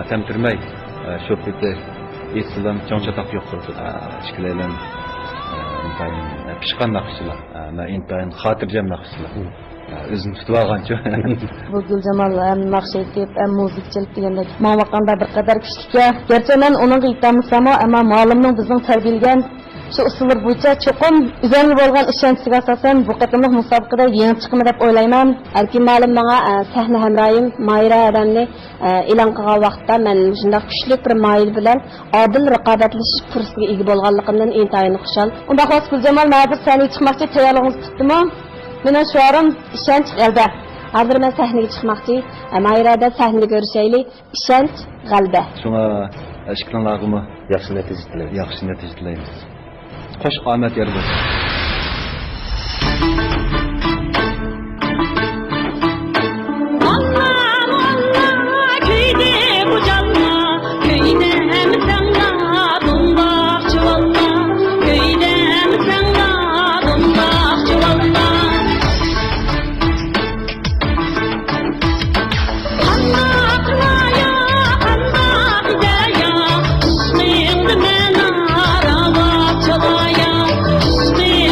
tamtirmay sho'piti esidan cho'nchatoq yo'q qildi. Ishkilaylan intayin pishqan naqshchilar, intayin xotirjam naqshchilar. O'zini tutib olgancha. Bu Guljamal ham naqsh aytib, ham muzikchilik deganda men vaqanda bir qadar kuchlikka. Gerçi men uning aytmasam, ammo muallimning bizning tarbiyalagan shu usullar bo'yicha cho'qim o'zimga bo'lgan ishonchga asosan bu qatimliq musobaqada yengib chiqaman deb o'ylayman. Erkin muallim menga sahna hamroyim Mayra Adamni e'lon qilgan vaqtda men shunday kuchli bir mayil bilan odil raqobatlashish fursatiga ega bo'lganligimdan intayin xushal. Unda xos Guljamal hozir sahnaga chiqmoqchi tayyorlig'ingiz tutdimi? Mening shuarim ishonch g'alaba. Hozir men sahnaga chiqmoqchi. Mayrada sahnada ko'rishaylik. Ishonch g'alaba. Shunga ishqilanglarmi yaxshi natija tilaymiz. Yaxshi natija tilaymiz. Qo'sh omad yer bo'lsin. Stay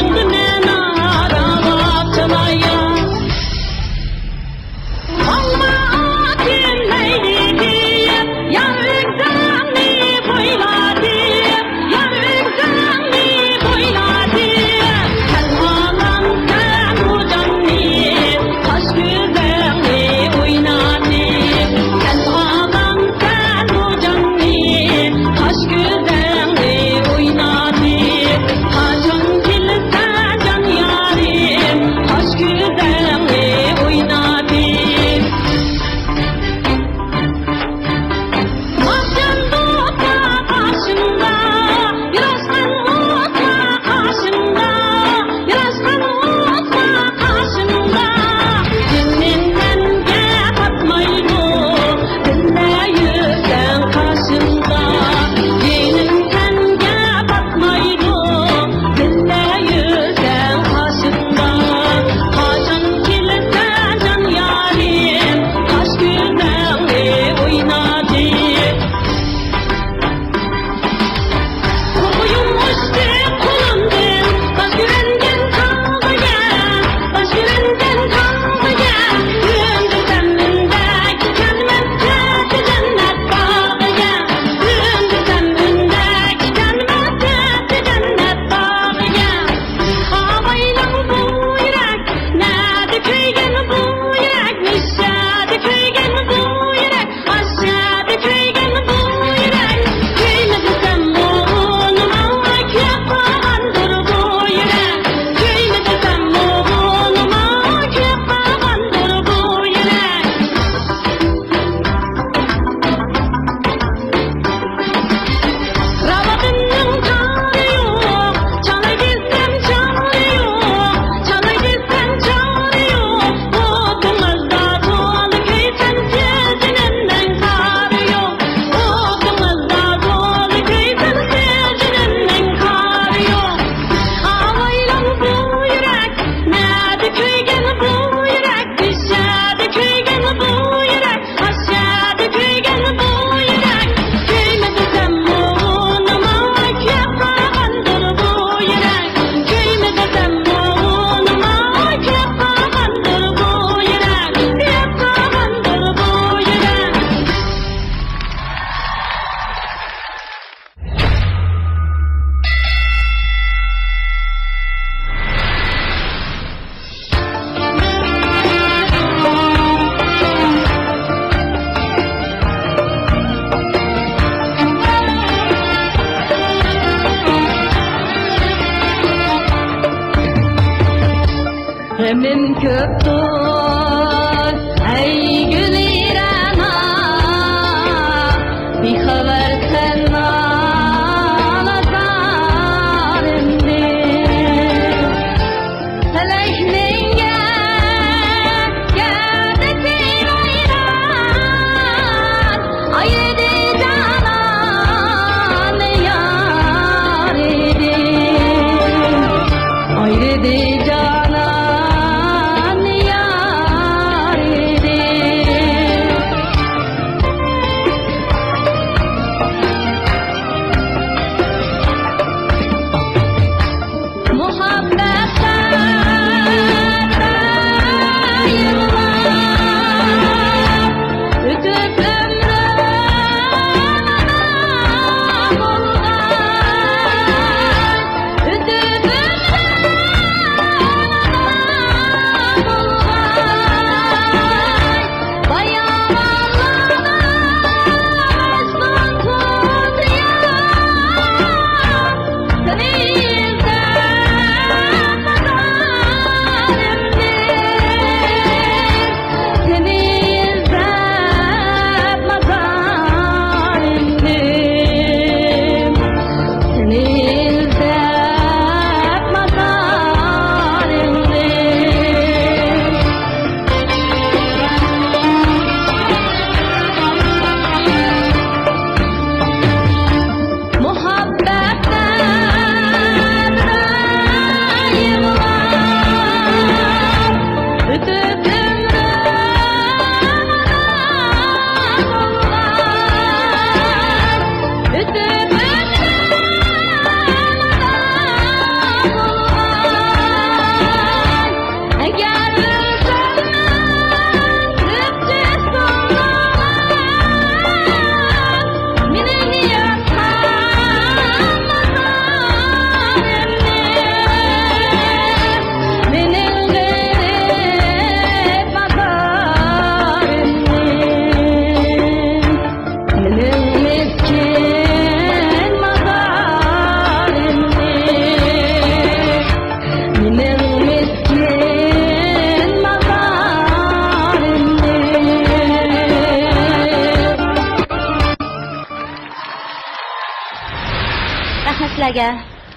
Gemim köptür ey gülüren bir haber sen alazarimdi Selehmenge gerdeki bayram ayrıdı canan yaridi ayrıdı canan yaridi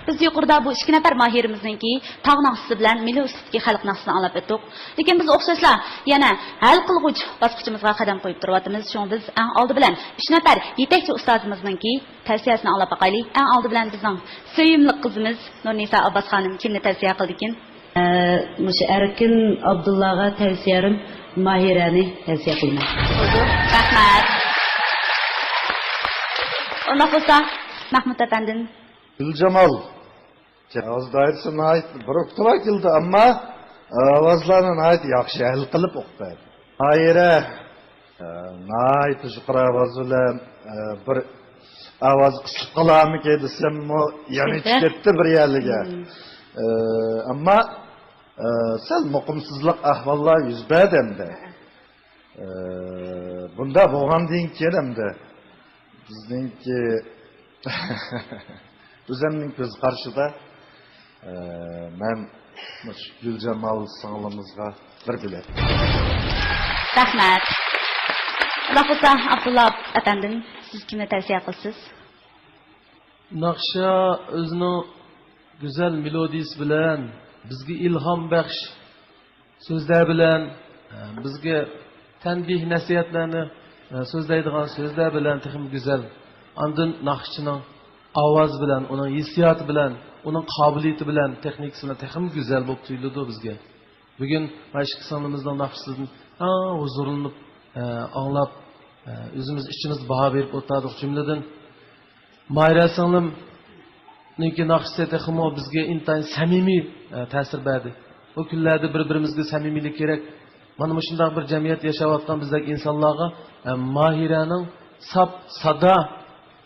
Biz yuqorida bu 2 nafar mahirimizningki tog' naqshisi bilan milliy ustidagi xalq naqshisini anglab o'tdik. Lekin biz o'xshashlar yana hal qilg'uch bosqichimizga qadam qo'yib turyapmiz. Shunga biz eng oldi bilan 3 nafar yetakchi ustozimizningki tavsiyasini anglab boqaylik. Eng oldi bilan bizning sevimli qizimiz Nurnisa Abbas xonim kimni tavsiya qildi ekan? Mush Erkin Abdullahga tavsiyarim Mahirani tavsiya qilaman. Rahmat. Unda bo'lsa Mahmud afandim Gülcemal, ozdayırsan ait buruktura kildi ama avazlarının ait yakşı el kılıp okutaydı. Hayır, ait şükra avazıyla bir avaz kısık kılamı kedisem o yanı çıkarttı bir yerlige. Ama sen mukumsuzluk ahvallar yüzbeden de. Bunda boğan deyin keremde. Bizdenki Düzenlik göz karşıda ben Gülcemal sağlığımızga bir bilet. Rahmat. Lafısa Abdullah efendim, siz kimle tavsiye qilsiz? Naqsha o'zining go'zal melodiyasi bilan bizga ilhom baxsh so'zlar bilan bizga tanbih nasihatlarni so'zlaydigan so'zlar bilan texim go'zal. Ondan naqshchining ovoz bilan, uning hissiyoti bilan, uning qobiliyati bilan texnikasini texim go'zal bo'lib tuyuldi bizga. Bugun mashq sonimizning naqshisidan huzurlanib, anglab, o'zimiz ichimiz baho berib o'tirdik jumladan. Mayra singlim niki naqshisi texim bizga intayin samimiy ta'sir berdi. Bu kunlarda bir-birimizga samimiylik kerak. Mana shunday bir jamiyat yashayotgan bizdek insonlarga Mahiraning sap sada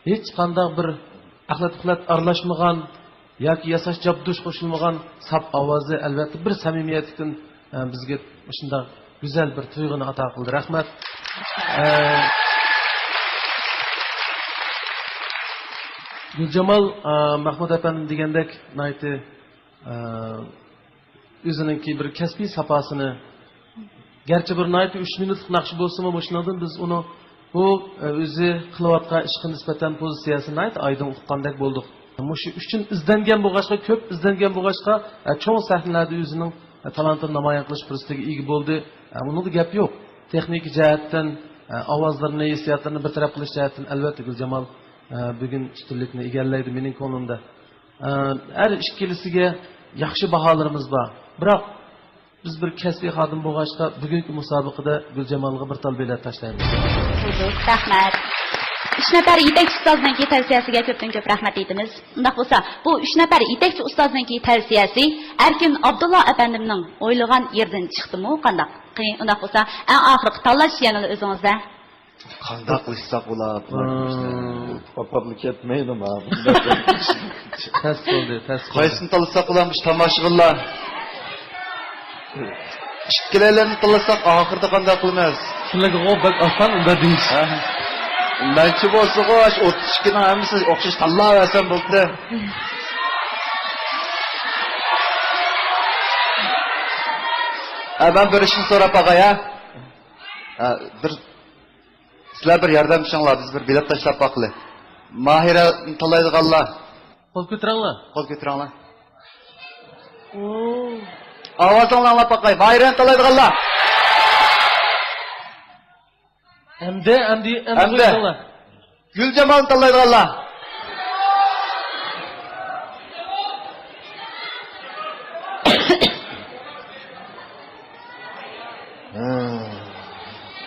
hech qanday bir axlat aralashmagan yoki yasash jabdush qo'shilmagan sap ovozi albatta bir samimiyatdan bizga shunday go'zal bir tuyg'uni ato qildi. Rahmat. Guljamal Mahmud afandim degandek nayti o'zininki bir kasbiy safosini garchi bir 3 minutlik naqsh bo'lsa-mu, shundan biz uni bu o'zi qilayotgan ishga nisbatan pozitsiyasini oydin uqqandek bo'ldik. Shu uchun izlangan bo'lg'achqa, ko'p izlangan bo'lg'achqa cho'ng sahnalarda o'zining talantini namoyon qilish fursatiga ega bo'ldi. Bunda gap yo'q. Texnik jihatdan ovozlarni, hissiyotlarni bir taraf qilish jihatdan albatta Guljamal bugun ustunlikni egallaydi mening ko'nglimda. Har ikkilisiga yaxshi baholarimiz bor. Biroq biz bir kasbiy xodim bo'lg'achqa bugungi musobaqada Guljamalga bir tal bilet tashlaymiz. Rahmat. 3 nafar yetakchi ustozning tavsiyasiga ko'p rahmat aytamiz. Undaq bo'lsa, bu 3 nafar yetakchi ustozning tavsiyasi Erkin Abdulla efendimning o'ylagan yerdan chiqdimi, qandaq? Undaq bo'lsa, eng oxirgi tanlash yana o'zingizda. Qandaq qilsak bo'ladi? Papaplik ketmaydi ma. Tas bo'ldi, tas. Qaysini tanlasak bo'lamiz tomoshabinlar? Ikkilalarni tanlasak oxirida qanday qilamiz? Sizlarga g'o'bak oson unda deysiz. Undanchi bo'lsa qo'sh 32 ning hammasi o'xshash tanlayversan bo'ldi. Ben bir ishni so'rab qo'yay. Bir sizlar bir yordamchinglar, biz bir bilet tashlab qo'yqili. Mahira tanlaydiganlar. Qo'l ko'taringlar. Qo'l ko'taringlar. Ovozinglarni anglab qo'yay. Mahirani tanlaydiganlar. Endi qo'yinglar. Guljamalni tanlaydiganlar.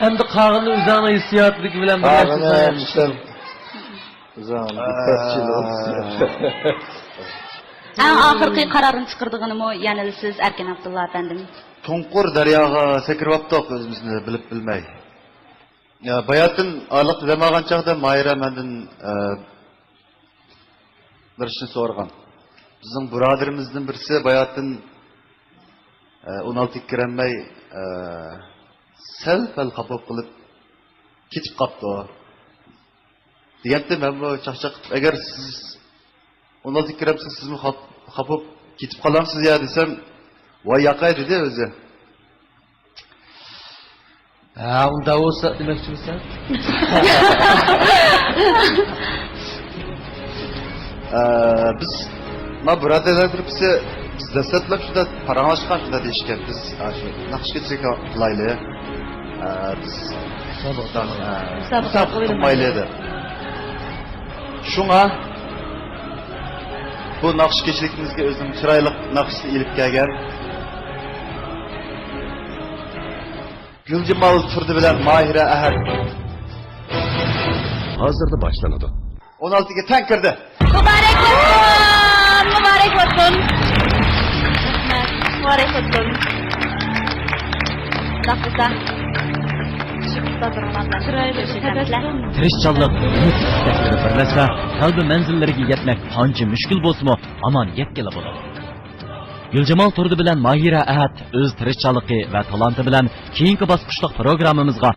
Endi qag'ini o'zini hissiyotligi bilan birlashtirib. Eng oxirgi qarorini chiqirdiganimi yana siz Erkin Abdulla efendim? To'nqur daryoga sekirib o'tdik o'zimizni bilib bilmay. Bayatın ağırlık demağın çağda Mahira menden bir şey sorgan. Bizim buraderimizden birisi bayatın 16 kiremey sel kapıp kılıp keçip kaptı o. Diyemde ben bu çakçak eğer siz 16 kiremsiz siz mi kapıp keçip kalamsız ya desem vay yakaydı de özü. Unda olsa demoqchimisan? Biz ma buraderlar birisi biz dastlab shunda paranglashgan shunda deyishgan. Biz shu naqshgacha qilayli. Biz musobaqa qilmayli edi. Shunga bu naqshkechiligimizga o'zining chiroyli naqshni ilib kelgan Gülcemal Turdi bilen Mahira Ahad. Hazırda başlanadı. 16'ga tan kirdi. Mübarek olsun! Mübarek olsun! Mübarek olsun! Nakısa. Tirishchanlik, umid istaklari birlashsa, qalbi manzillariga yetmak qancha mushkul bo'lsa-mu, aman yetkila bo'ladi. Guljamal Turdi bilan Mahira Ahad o'z tirishchanligi va talanti bilan keyingi bosqichlik programmamizga